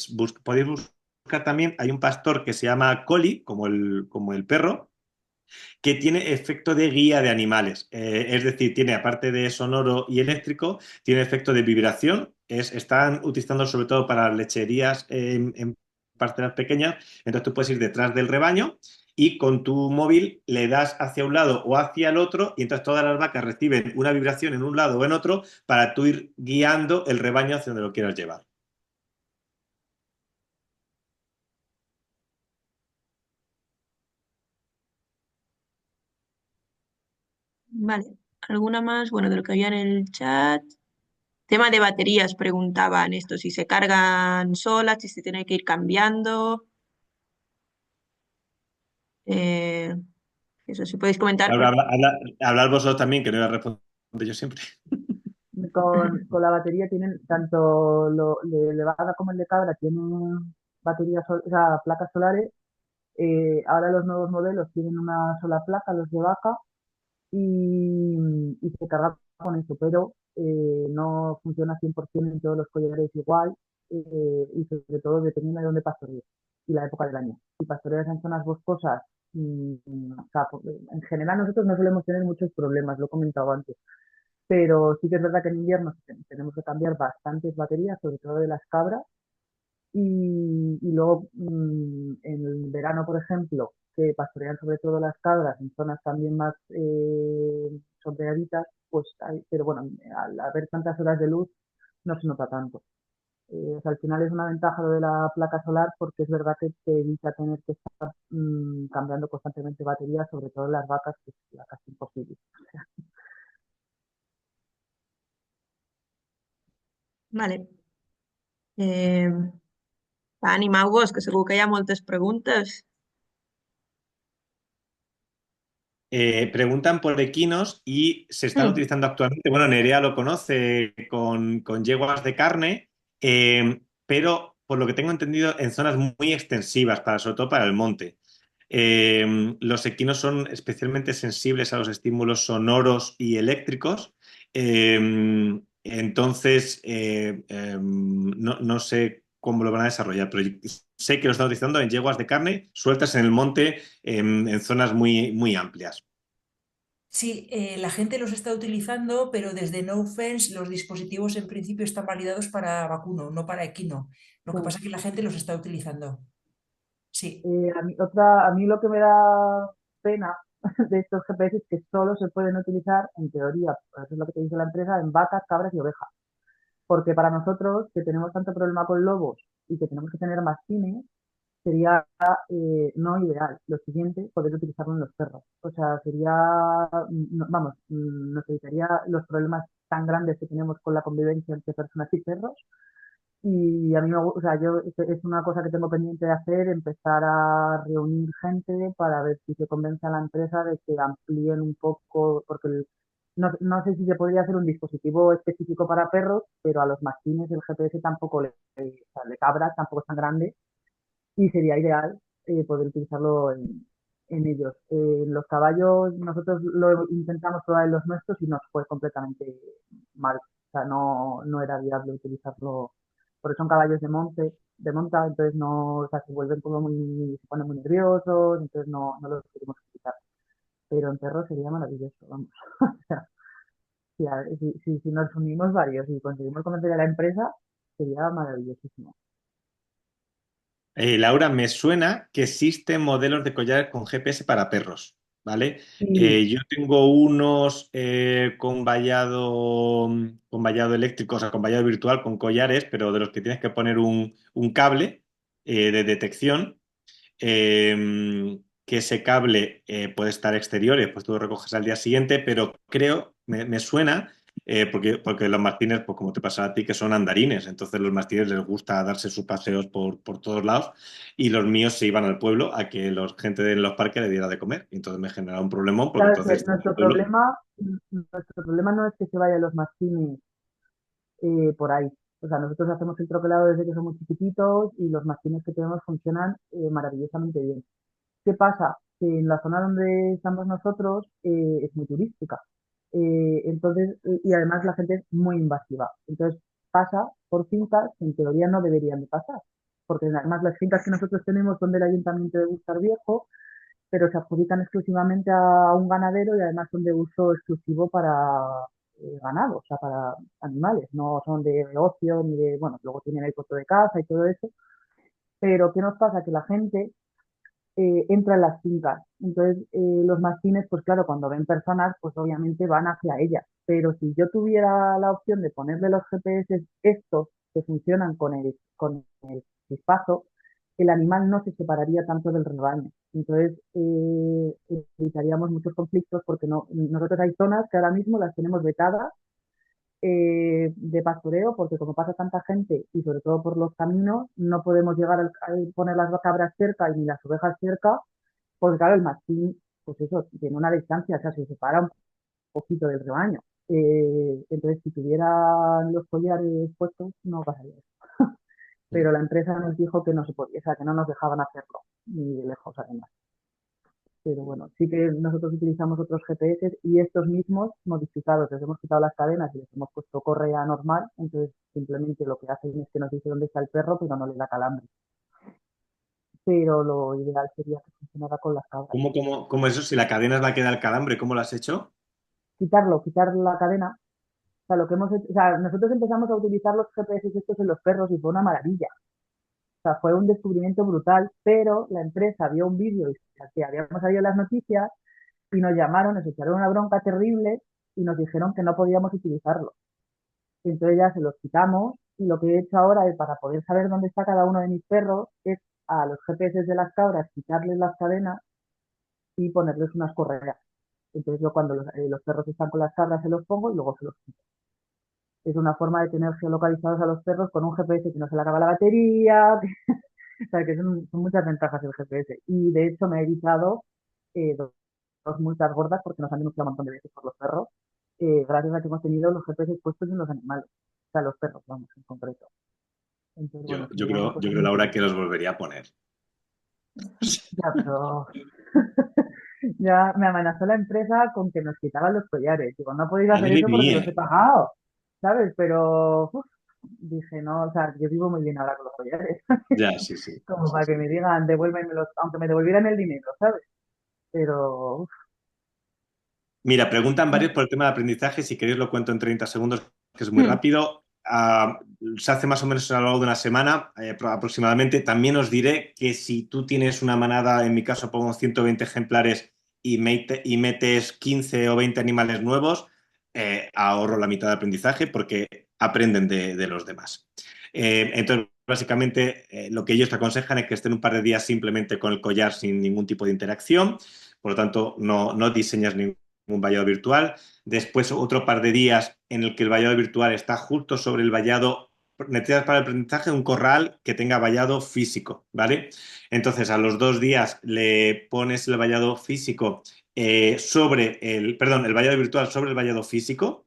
Speaker 2: podéis buscar también, hay un pastor que se llama Collie, como el perro, que tiene efecto de guía de animales. Es decir, tiene, aparte de sonoro y eléctrico, tiene efecto de vibración. Están utilizando sobre todo para lecherías en parcelas pequeñas. Entonces tú puedes ir detrás del rebaño y con tu móvil le das hacia un lado o hacia el otro y entonces todas las vacas reciben una vibración en un lado o en otro para tú ir guiando el rebaño hacia donde lo quieras llevar.
Speaker 1: Vale. ¿Alguna más? Bueno, de lo que había en el chat. Tema de baterías, preguntaban esto, si se cargan solas, si se tiene que ir cambiando. Eh, Eso, si podéis comentar.
Speaker 2: Hablar vosotros también, que no voy a responder yo siempre.
Speaker 5: Con la batería tienen tanto el de levada como el de cabra, tienen baterías, o sea, placas solares. Ahora los nuevos modelos tienen una sola placa, los de vaca, y se carga con eso, pero no funciona 100% en todos los collares igual, y sobre todo dependiendo de dónde pastorees y la época del año. Si pastoreas en zonas boscosas, o sea, en general nosotros no solemos tener muchos problemas, lo he comentado antes, pero sí que es verdad que en invierno tenemos que cambiar bastantes baterías, sobre todo de las cabras, y luego en el verano, por ejemplo, que pastorean sobre todo las cabras en zonas también más sombreaditas, pues pero bueno, al haber tantas horas de luz no se nota tanto. O sea, al final es una ventaja lo de la placa solar porque es verdad que te evita tener que estar cambiando constantemente baterías, sobre todo en las vacas, que es ya casi imposible.
Speaker 1: Vale. Eh, Animeu-vos, que segur que hi ha moltes preguntes.
Speaker 2: Preguntan por equinos y se están
Speaker 1: Mm,
Speaker 2: utilizando actualmente, bueno, Nerea lo conoce con yeguas de carne, pero por lo que tengo entendido en zonas muy extensivas, sobre todo para el monte. Los equinos son especialmente sensibles a los estímulos sonoros y eléctricos. Entonces, no sé cómo lo van a desarrollar, pero sé que lo están utilizando en yeguas de carne sueltas en el monte en zonas muy, muy amplias.
Speaker 3: Sí, la gente los está utilizando, pero desde No Fence los dispositivos en principio están validados para vacuno, no para equino. Lo que pasa es que la gente los está utilizando. Sí.
Speaker 5: A mí lo que me da pena de estos GPS que solo se pueden utilizar, en teoría, eso es lo que te dice la empresa, en vacas, cabras y ovejas. Porque para nosotros, que tenemos tanto problema con lobos y que tenemos que tener más cines, sería no ideal. Lo siguiente, poder utilizarlo en los perros. O sea, sería, vamos, nos evitaría los problemas tan grandes que tenemos con la convivencia entre personas y perros. Y a mí o sea, yo es una cosa que tengo pendiente de hacer, empezar a reunir gente para ver si se convence a la empresa de que amplíen un poco, porque no sé si se podría hacer un dispositivo específico para perros, pero a los mastines el GPS tampoco o sea, de cabra tampoco es tan grande y sería ideal poder utilizarlo en ellos. En los caballos nosotros lo intentamos probar en los nuestros y nos fue completamente mal. O sea, no era viable utilizarlo, porque son caballos de monta, entonces no, o sea, se vuelven como se ponen muy nerviosos, entonces no los queremos utilizar. Pero en perros sería maravilloso, vamos. O sea, si nos unimos varios y conseguimos convencer a la empresa, sería maravillosísimo.
Speaker 2: Laura, me suena que existen modelos de collares con GPS para perros, ¿vale?
Speaker 5: Y
Speaker 2: Yo tengo unos con vallado eléctrico, o sea, con vallado virtual, con collares, pero de los que tienes que poner un cable de detección, que ese cable puede estar exterior y después tú lo recoges al día siguiente, pero creo, me suena, porque los mastines, pues como te pasa a ti, que son andarines, entonces los mastines les gusta darse sus paseos por todos lados y los míos se iban al pueblo a que la gente de los parques le diera de comer. Y entonces me generaba un problemón porque
Speaker 5: claro, es
Speaker 2: entonces
Speaker 5: que
Speaker 2: estaba en el pueblo.
Speaker 5: nuestro problema no es que se vayan los mastines por ahí. O sea, nosotros hacemos el troquelado desde que somos chiquititos y los mastines que tenemos funcionan maravillosamente bien. ¿Qué pasa? Que en la zona donde estamos nosotros es muy turística. Entonces, y además la gente es muy invasiva. Entonces, pasa por fincas que en teoría no deberían de pasar. Porque además las fincas que nosotros tenemos son del Ayuntamiento de Bustar Viejo, pero se adjudican exclusivamente a un ganadero y además son de uso exclusivo para ganado, o sea, para animales, no son de ocio ni de, bueno, luego tienen el puesto de caza y todo eso, pero ¿qué nos pasa? Que la gente entra en las fincas, entonces los mastines, pues claro, cuando ven personas, pues obviamente van hacia ellas, pero si yo tuviera la opción de ponerle los GPS estos que funcionan con el chispazo, el animal no se separaría tanto del rebaño. Entonces, evitaríamos muchos conflictos porque nosotros hay zonas que ahora mismo las tenemos vetadas de pastoreo porque como pasa tanta gente y sobre todo por los caminos, no podemos llegar a poner las cabras cerca y ni las ovejas cerca, porque claro, el mastín, pues eso, tiene una distancia, o sea, se separa un poquito del rebaño. Entonces, si tuvieran los collares puestos, no pasaría eso. Pero la empresa nos dijo que no se podía, o sea, que no nos dejaban hacerlo, ni de lejos además. Pero bueno, sí que nosotros utilizamos otros GPS y estos mismos modificados, les hemos quitado las cadenas y les hemos puesto correa normal, entonces simplemente lo que hacen es que nos dice dónde está el perro, pero no le da calambre. Pero lo ideal sería que funcionara con las cabras.
Speaker 2: ¿Cómo eso? Si la cadena es la que da el calambre, ¿cómo lo has hecho?
Speaker 5: Quitar la cadena. O sea, lo que hemos hecho, o sea, nosotros empezamos a utilizar los GPS estos en los perros y fue una maravilla. O sea, fue un descubrimiento brutal, pero la empresa vio un vídeo que habíamos salido en las noticias y nos llamaron, nos echaron una bronca terrible y nos dijeron que no podíamos utilizarlo. Y entonces ya se los quitamos y lo que he hecho ahora es para poder saber dónde está cada uno de mis perros es a los GPS de las cabras quitarles las cadenas y ponerles unas correas. Entonces yo cuando los perros están con las cabras se los pongo y luego se los quito. Es una forma de tener geolocalizados a los perros con un GPS que no se le acaba la batería, o sea, que son muchas ventajas el GPS. Y de hecho me he evitado dos multas gordas porque nos han denunciado un montón de veces por los perros, gracias a que hemos tenido los GPS puestos en los animales, o sea, los perros, vamos, en concreto. Entonces,
Speaker 2: Yo,
Speaker 5: bueno,
Speaker 2: yo
Speaker 5: sería una
Speaker 2: creo, yo
Speaker 5: cosa
Speaker 2: creo,
Speaker 5: muy
Speaker 2: Laura, que
Speaker 5: útil.
Speaker 2: los volvería a poner.
Speaker 5: Ya, pero ya me amenazó la empresa con que nos quitaban los collares. Digo, no podéis hacer
Speaker 2: Madre
Speaker 5: eso porque los he
Speaker 2: mía.
Speaker 5: pagado, ¿sabes? Pero dije, no, o sea, yo vivo muy bien ahora con los collares,
Speaker 2: Ya, sí, sí.
Speaker 5: como para que me digan, devuélvemelos, aunque me devolvieran el dinero, ¿sabes? Pero,
Speaker 2: Mira, preguntan varios por el tema de aprendizaje. Si queréis lo cuento en 30 segundos, que es muy
Speaker 1: Hmm.
Speaker 2: rápido. Se hace más o menos a lo largo de una semana aproximadamente. También os diré que si tú tienes una manada, en mi caso pongo 120 ejemplares y metes 15 o 20 animales nuevos, ahorro la mitad de aprendizaje porque aprenden de los demás. Entonces, básicamente, lo que ellos te aconsejan es que estén un par de días simplemente con el collar sin ningún tipo de interacción. Por lo tanto, no diseñas ningún vallado virtual. Después, otro par de días en el que el vallado virtual está justo sobre el vallado. Necesitas para el aprendizaje un corral que tenga vallado físico, ¿vale? Entonces, a los 2 días le pones el vallado físico el vallado virtual sobre el vallado físico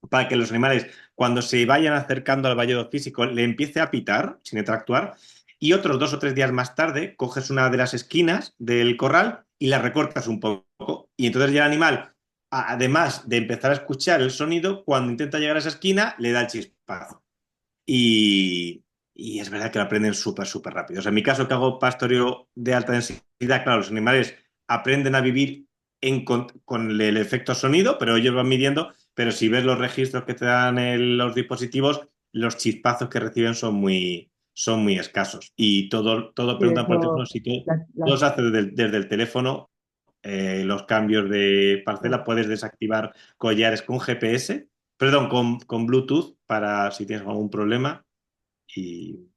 Speaker 2: para que los animales, cuando se vayan acercando al vallado físico, le empiece a pitar sin interactuar. Y otros 2 o 3 días más tarde, coges una de las esquinas del corral y la recortas un poco. Y entonces ya el animal, además de empezar a escuchar el sonido, cuando intenta llegar a esa esquina, le da el chispazo. Y, y es verdad que lo aprenden súper, súper rápido. O sea, en mi caso, que hago pastoreo de alta densidad, claro, los animales aprenden a vivir con el efecto sonido, pero ellos van midiendo. Pero si ves los registros que te dan los dispositivos, los chispazos que reciben son muy escasos. Y todo
Speaker 5: Y de
Speaker 2: preguntan por el
Speaker 5: hecho,
Speaker 2: teléfono, así que
Speaker 5: las, las,
Speaker 2: todo se hace desde el teléfono. Los cambios de parcela, puedes desactivar collares con GPS, perdón, con Bluetooth para si tienes algún problema y,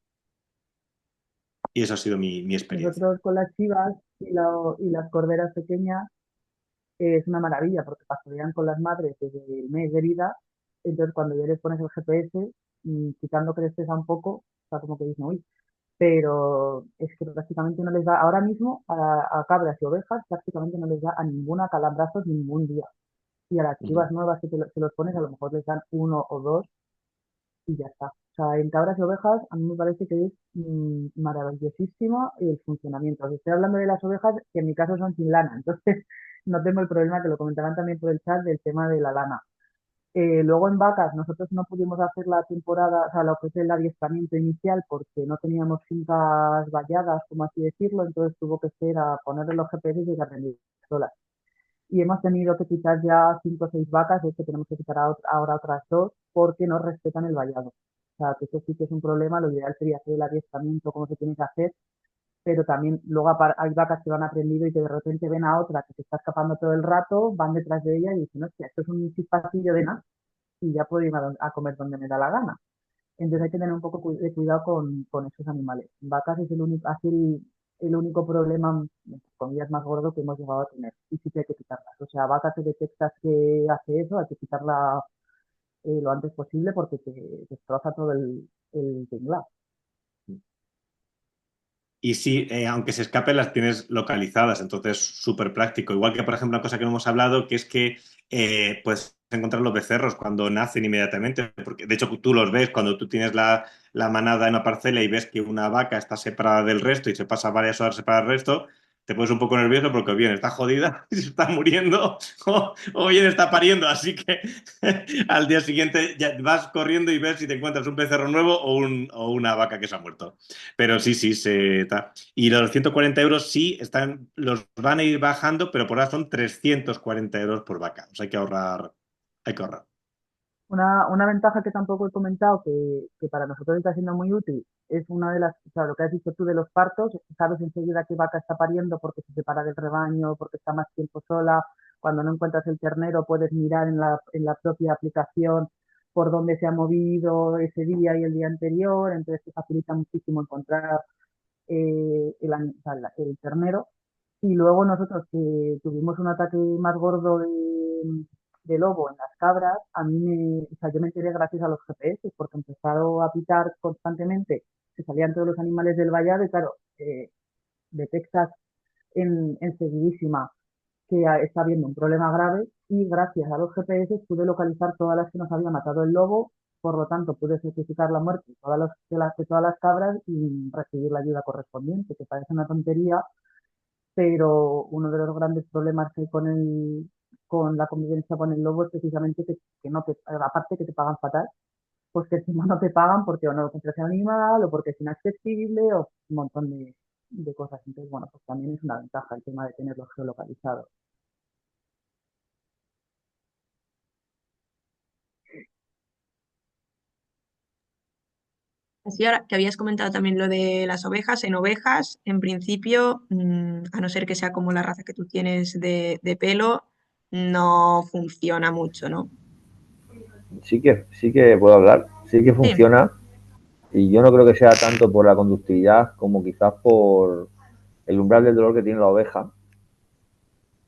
Speaker 2: y eso ha sido mi experiencia.
Speaker 5: nosotros con las chivas y las corderas pequeñas es una maravilla porque pastorean con las madres desde el mes de vida. Entonces, cuando ya les pones el GPS, quitando que les pesa un poco, o sea, como que dicen, uy, pero es que prácticamente no les da, ahora mismo a cabras y ovejas, prácticamente no les da a ninguna calambrazos ningún día. Y a las
Speaker 2: Ujú.
Speaker 5: chivas nuevas que los pones, a lo mejor les dan uno o dos y ya está. O sea, en cabras y ovejas a mí me parece que es maravillosísimo el funcionamiento. Os estoy hablando de las ovejas que en mi caso son sin lana, entonces no tengo el problema que lo comentaban también por el chat del tema de la lana. Luego en vacas nosotros no pudimos hacer la temporada, o sea, lo que es el adiestramiento inicial porque no teníamos fincas valladas, como así decirlo, entonces tuvo que ser a ponerle los GPS y a aprender solas. Y hemos tenido que quitar ya 5 o 6 vacas, de hecho tenemos que quitar ahora otras dos porque no respetan el vallado. O sea, que eso sí que es un problema, lo ideal sería hacer el adiestramiento como se tiene que hacer, pero también luego hay vacas que lo han aprendido y que de repente ven a otra que se está escapando todo el rato, van detrás de ella y dicen, hostia, esto es un chispacillo de nada y ya puedo ir a comer donde me da la gana. Entonces hay que tener un poco de cuidado con esos animales. Vacas es el único problema, entre comillas, más gordo que hemos llegado a tener. Y sí que hay que quitarlas. O sea, vacas se detectas que hace eso, hay que quitarla lo antes posible porque te destroza todo el tinglado.
Speaker 2: Y sí, aunque se escapen, las tienes localizadas, entonces súper práctico. Igual que, por ejemplo, una cosa que no hemos hablado, que es que puedes encontrar los becerros cuando nacen inmediatamente, porque de hecho tú los ves cuando tú tienes la manada en una parcela y ves que una vaca está separada del resto y se pasa varias horas separada del resto, te pones un poco nervioso porque o bien está jodida y se está muriendo o bien está pariendo, así que al día siguiente ya vas corriendo y ves si te encuentras un becerro nuevo o una vaca que se ha muerto. Pero sí, sí, y los 140 euros sí los van a ir bajando, pero por ahora son 340 euros por vaca. O sea, hay que ahorrar, hay que ahorrar.
Speaker 5: Una ventaja que tampoco he comentado, que para nosotros está siendo muy útil, es una de las, o sea, lo que has dicho tú de los partos, sabes enseguida qué vaca está pariendo porque se separa del rebaño, porque está más tiempo sola. Cuando no encuentras el ternero, puedes mirar en la propia aplicación por dónde se ha movido ese día y el día anterior, entonces te facilita muchísimo encontrar o sea, el ternero. Y luego nosotros que tuvimos un ataque más gordo de lobo en las cabras, o sea, yo me enteré gracias a los GPS, porque empezaron a pitar constantemente, se salían todos los animales del vallado y claro, detectas enseguidísima que está habiendo un problema grave y gracias a los GPS pude localizar todas las que nos había matado el lobo, por lo tanto pude certificar la muerte de todas las cabras y recibir la ayuda correspondiente, que parece una tontería, pero uno de los grandes problemas que hay con la convivencia con el lobo es precisamente que no te, aparte que te pagan fatal, pues que encima no te pagan porque o no encuentras el animal o porque es inaccesible o un montón de cosas. Entonces, bueno, pues también es una ventaja el tema de tenerlo geolocalizado.
Speaker 1: Así ahora que habías comentado también lo de las ovejas, en ovejas, en principio, a no ser que sea como la raza que tú tienes de pelo, no funciona mucho, ¿no?
Speaker 4: Sí que puedo hablar, sí que
Speaker 1: Sí,
Speaker 4: funciona y yo no creo que sea tanto por la conductividad como quizás por el umbral del dolor que tiene la oveja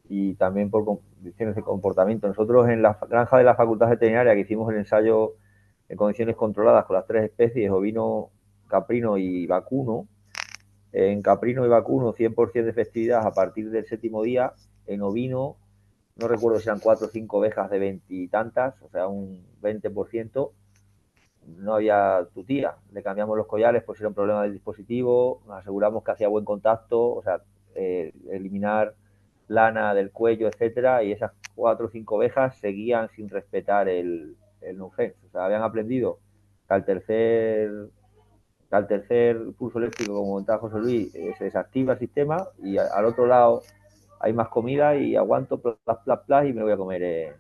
Speaker 4: y también por condiciones de comportamiento. Nosotros en la granja de la Facultad Veterinaria que hicimos el ensayo en condiciones controladas con las tres especies, ovino, caprino y vacuno, en caprino y vacuno 100% de efectividad a partir del séptimo día, en ovino no recuerdo si eran 4 o 5 ovejas de 20 y tantas, o sea, un 20%, no había tutía. Le cambiamos los collares por si era un problema del dispositivo, nos aseguramos que hacía buen contacto, o sea, eliminar lana del cuello, etcétera, y esas 4 o 5 ovejas seguían sin respetar el no fence. O sea, habían aprendido que al tercer pulso eléctrico, como comentaba José Luis, se desactiva el sistema y al otro lado hay más comida y aguanto plas, plas, plas y me voy a comer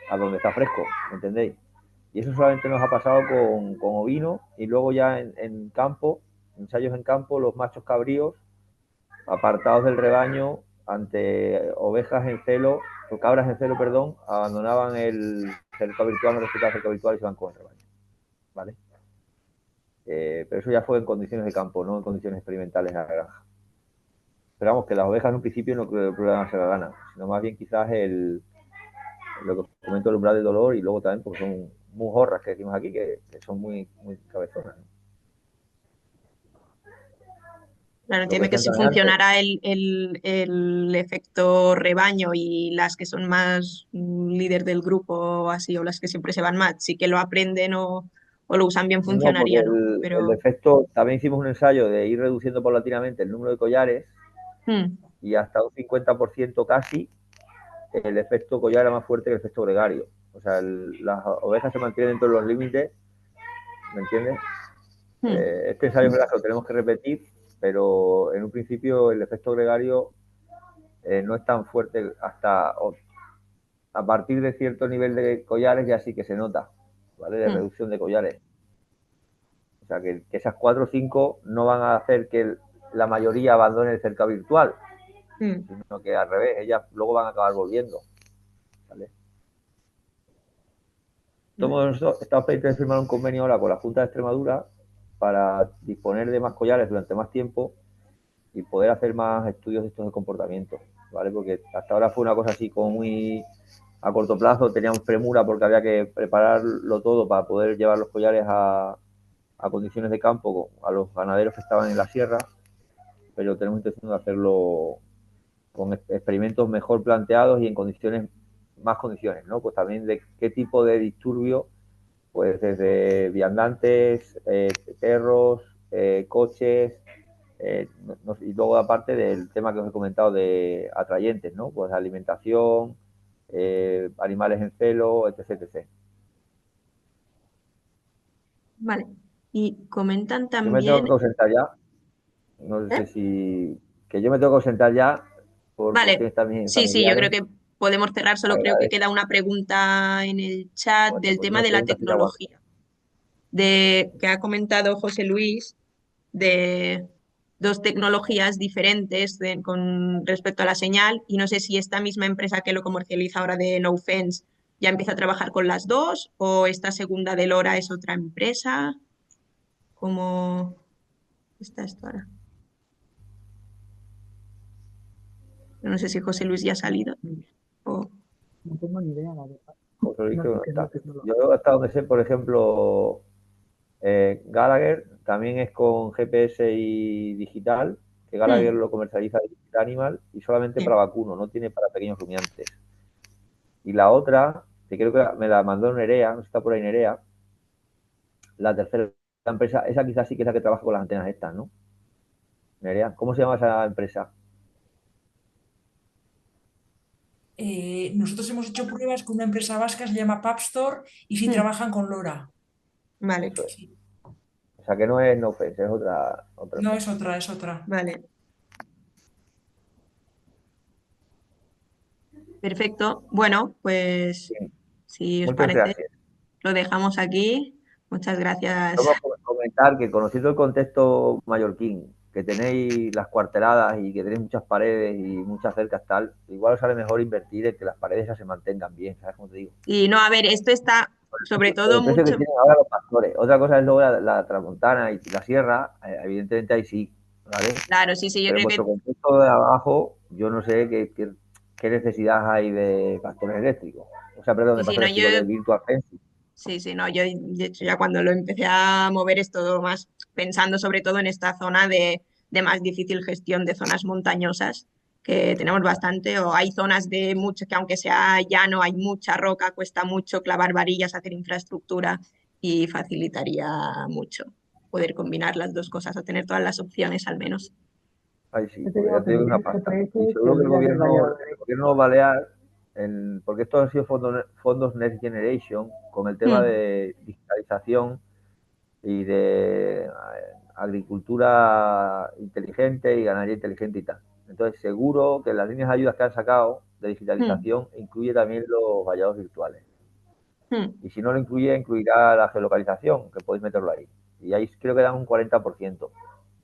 Speaker 4: a donde está fresco, ¿me entendéis? Y eso solamente nos ha pasado con ovino y luego ya en campo, ensayos en campo, los machos cabríos apartados del rebaño ante ovejas en celo, o cabras en celo, perdón, abandonaban el cerco virtual, no respetaban el cerco virtual y se van con el rebaño, ¿vale? Pero eso ya fue en condiciones de campo, no en condiciones experimentales en la granja. Pero vamos, que las ovejas en un principio no creo que el problema sea la gana, sino más bien quizás lo que os comento, el umbral del dolor y luego también porque son muy jorras que decimos aquí, que son muy, muy cabezonas, ¿no?
Speaker 1: claro,
Speaker 4: Lo que
Speaker 1: entiendo que
Speaker 4: decían
Speaker 1: si
Speaker 4: también antes,
Speaker 1: funcionara el efecto rebaño y las que son más líder del grupo o así, o las que siempre se van más, sí que lo aprenden o lo usan bien,
Speaker 4: no, porque
Speaker 1: funcionaría, ¿no?
Speaker 4: el
Speaker 1: Pero,
Speaker 4: efecto, también hicimos un ensayo de ir reduciendo paulatinamente el número de collares
Speaker 1: mm,
Speaker 4: y hasta un 50% casi el efecto collar era más fuerte que el efecto gregario. O sea, las ovejas se mantienen dentro de los límites, ¿me entiendes?
Speaker 1: mm,
Speaker 4: Este ensayo es verdad que lo tenemos que repetir, pero en un principio el efecto gregario no es tan fuerte hasta a partir de cierto nivel de collares ya sí que se nota, ¿vale? De
Speaker 1: mm,
Speaker 4: reducción de collares. O sea, que esas 4 o 5 no van a hacer que la mayoría abandone el cercado virtual,
Speaker 1: mm,
Speaker 4: sino que al revés, ellas luego van a acabar volviendo, ¿vale?
Speaker 1: vale.
Speaker 4: Estamos pendientes de firmar un convenio ahora con la Junta de Extremadura para disponer de más collares durante más tiempo y poder hacer más estudios de estos de comportamiento, ¿vale? Porque hasta ahora fue una cosa así como muy a corto plazo, teníamos premura porque había que prepararlo todo para poder llevar los collares a condiciones de campo a los ganaderos que estaban en la sierra, pero tenemos intención de hacerlo con experimentos mejor planteados y en más condiciones, ¿no? Pues también de qué tipo de disturbio, pues desde viandantes, perros, coches, y luego aparte del tema que os he comentado de atrayentes, ¿no? Pues alimentación, animales en celo, etc, etc.
Speaker 1: Vale. Y comentan
Speaker 4: Yo me tengo que
Speaker 1: también,
Speaker 4: ausentar ya, no
Speaker 1: ¿eh?
Speaker 4: sé si... Que yo me tengo que ausentar ya por
Speaker 1: Vale,
Speaker 4: cuestiones también
Speaker 1: sí, sí, yo creo
Speaker 4: familiares.
Speaker 1: que podemos cerrar, solo creo que
Speaker 4: Agradezco.
Speaker 1: queda una pregunta en el chat
Speaker 4: Bueno,
Speaker 1: del
Speaker 4: pues
Speaker 1: tema
Speaker 4: una
Speaker 1: de la
Speaker 4: pregunta si te aguanto.
Speaker 1: tecnología, de que ha comentado José Luis, de dos tecnologías diferentes con respecto a la señal, y no sé si esta misma empresa que lo comercializa ahora de NoFence ya empieza a trabajar con las dos, o esta segunda de Lora es otra empresa. ¿Cómo está esto ahora? No sé si José Luis ya ha salido. o-
Speaker 5: No tengo ni idea, la verdad.
Speaker 4: José Luis
Speaker 5: No
Speaker 4: creo
Speaker 5: sé
Speaker 4: que no
Speaker 5: qué es la
Speaker 4: está.
Speaker 5: tecnología.
Speaker 4: Yo hasta donde sé, por ejemplo, Gallagher también es con GPS y digital, que Gallagher
Speaker 1: Hmm,
Speaker 4: lo comercializa Digital Animal y solamente para
Speaker 1: sí.
Speaker 4: vacuno, no tiene para pequeños rumiantes. Y la otra, que creo que me la mandó Nerea, no sé si está por ahí Nerea, la tercera empresa, esa quizás sí que es la que trabaja con las antenas estas, ¿no? Nerea, ¿cómo se llama esa empresa?
Speaker 3: Nosotros hemos hecho pruebas con una empresa vasca, se llama Papstore, y sí
Speaker 1: Hmm,
Speaker 3: trabajan con LoRa.
Speaker 1: vale,
Speaker 4: Eso es.
Speaker 3: Sí.
Speaker 4: O sea que no es NoFence, es otra
Speaker 3: No,
Speaker 4: empresa.
Speaker 3: es otra.
Speaker 1: vale. Perfecto. Bueno, pues
Speaker 4: Bien,
Speaker 1: si os
Speaker 4: muchas
Speaker 1: parece,
Speaker 4: gracias.
Speaker 1: lo dejamos aquí. Muchas gracias.
Speaker 4: Vamos a comentar comentar que conociendo el contexto mallorquín, que tenéis las cuarteladas y que tenéis muchas paredes y muchas cercas tal, igual os sale mejor invertir en que las paredes ya se mantengan bien, ¿sabes cómo te digo?
Speaker 1: Y no, a ver, esto está sobre
Speaker 4: Por
Speaker 1: todo
Speaker 4: el precio que
Speaker 1: mucho,
Speaker 4: tienen ahora los pastores. Otra cosa es luego la tramontana y la sierra, evidentemente ahí sí, ¿vale?
Speaker 1: claro, sí, sí, yo
Speaker 4: Pero en
Speaker 1: creo
Speaker 4: vuestro
Speaker 1: que
Speaker 4: contexto de abajo, yo no sé qué necesidad hay de pastores eléctricos. O sea, perdón,
Speaker 1: sí,
Speaker 4: de
Speaker 1: sí, no,
Speaker 4: pastores
Speaker 1: yo,
Speaker 4: eléctricos, de virtual fencing.
Speaker 1: sí, sí, no, yo de hecho ya cuando lo empecé a mover es todo más pensando sobre todo en esta zona de más difícil gestión de zonas montañosas, que tenemos bastante, o hay zonas de mucho, que aunque sea llano, hay mucha roca, cuesta mucho clavar varillas, hacer infraestructura y facilitaría mucho poder combinar las dos cosas o tener todas las opciones al menos.
Speaker 4: Ahí sí,
Speaker 5: Yo te
Speaker 4: porque
Speaker 5: digo
Speaker 4: ya
Speaker 5: que
Speaker 4: te
Speaker 5: en
Speaker 4: digo una
Speaker 5: bienes
Speaker 4: pasta. Y
Speaker 5: GPS te
Speaker 4: seguro que
Speaker 5: olvidas del
Speaker 4: el
Speaker 5: Valladolid.
Speaker 4: gobierno balear, porque esto han sido fondos Next Generation, con el tema
Speaker 1: Hmm,
Speaker 4: de digitalización y de agricultura inteligente y ganadería inteligente y tal. Entonces, seguro que las líneas de ayudas que han sacado de
Speaker 1: hmm,
Speaker 4: digitalización incluye también los vallados virtuales.
Speaker 1: hmm.
Speaker 4: Y si no lo incluye, incluirá la geolocalización, que podéis meterlo ahí. Y ahí creo que dan un 40%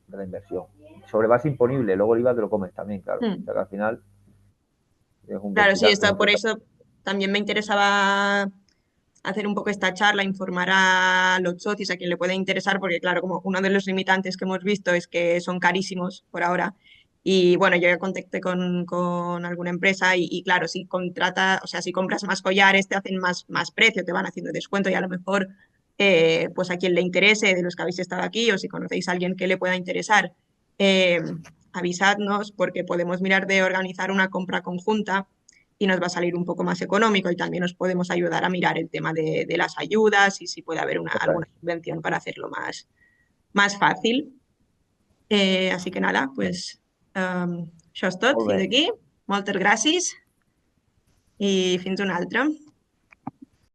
Speaker 4: de la inversión. Sobre base imponible, luego el IVA te lo comes también, claro. O
Speaker 1: Hmm.
Speaker 4: sea que al final es un
Speaker 1: Claro, sí,
Speaker 4: veintitantos,
Speaker 1: esto,
Speaker 4: un
Speaker 1: por
Speaker 4: 30.
Speaker 1: eso también me interesaba hacer un poco esta charla, informar a los socios, a quien le pueda interesar, porque claro, como uno de los limitantes que hemos visto es que son carísimos por ahora. Y bueno, yo ya contacté con alguna empresa y claro, si contrata, o sea, si compras más collares, te hacen más precio, te van haciendo descuento y a lo mejor, pues a quien le interese, de los que habéis estado aquí, o si conocéis a alguien que le pueda interesar, eh, avisadnos porque podemos mirar de organizar una compra conjunta y nos va a salir un poco más económico y también nos podemos ayudar a mirar el tema de las ayudas y si puede haber alguna subvención para hacerlo más fácil. Así que nada, pues això és tot,
Speaker 4: Molt
Speaker 1: fins
Speaker 4: bé.
Speaker 1: aquí. Moltes gràcies i fins una altra.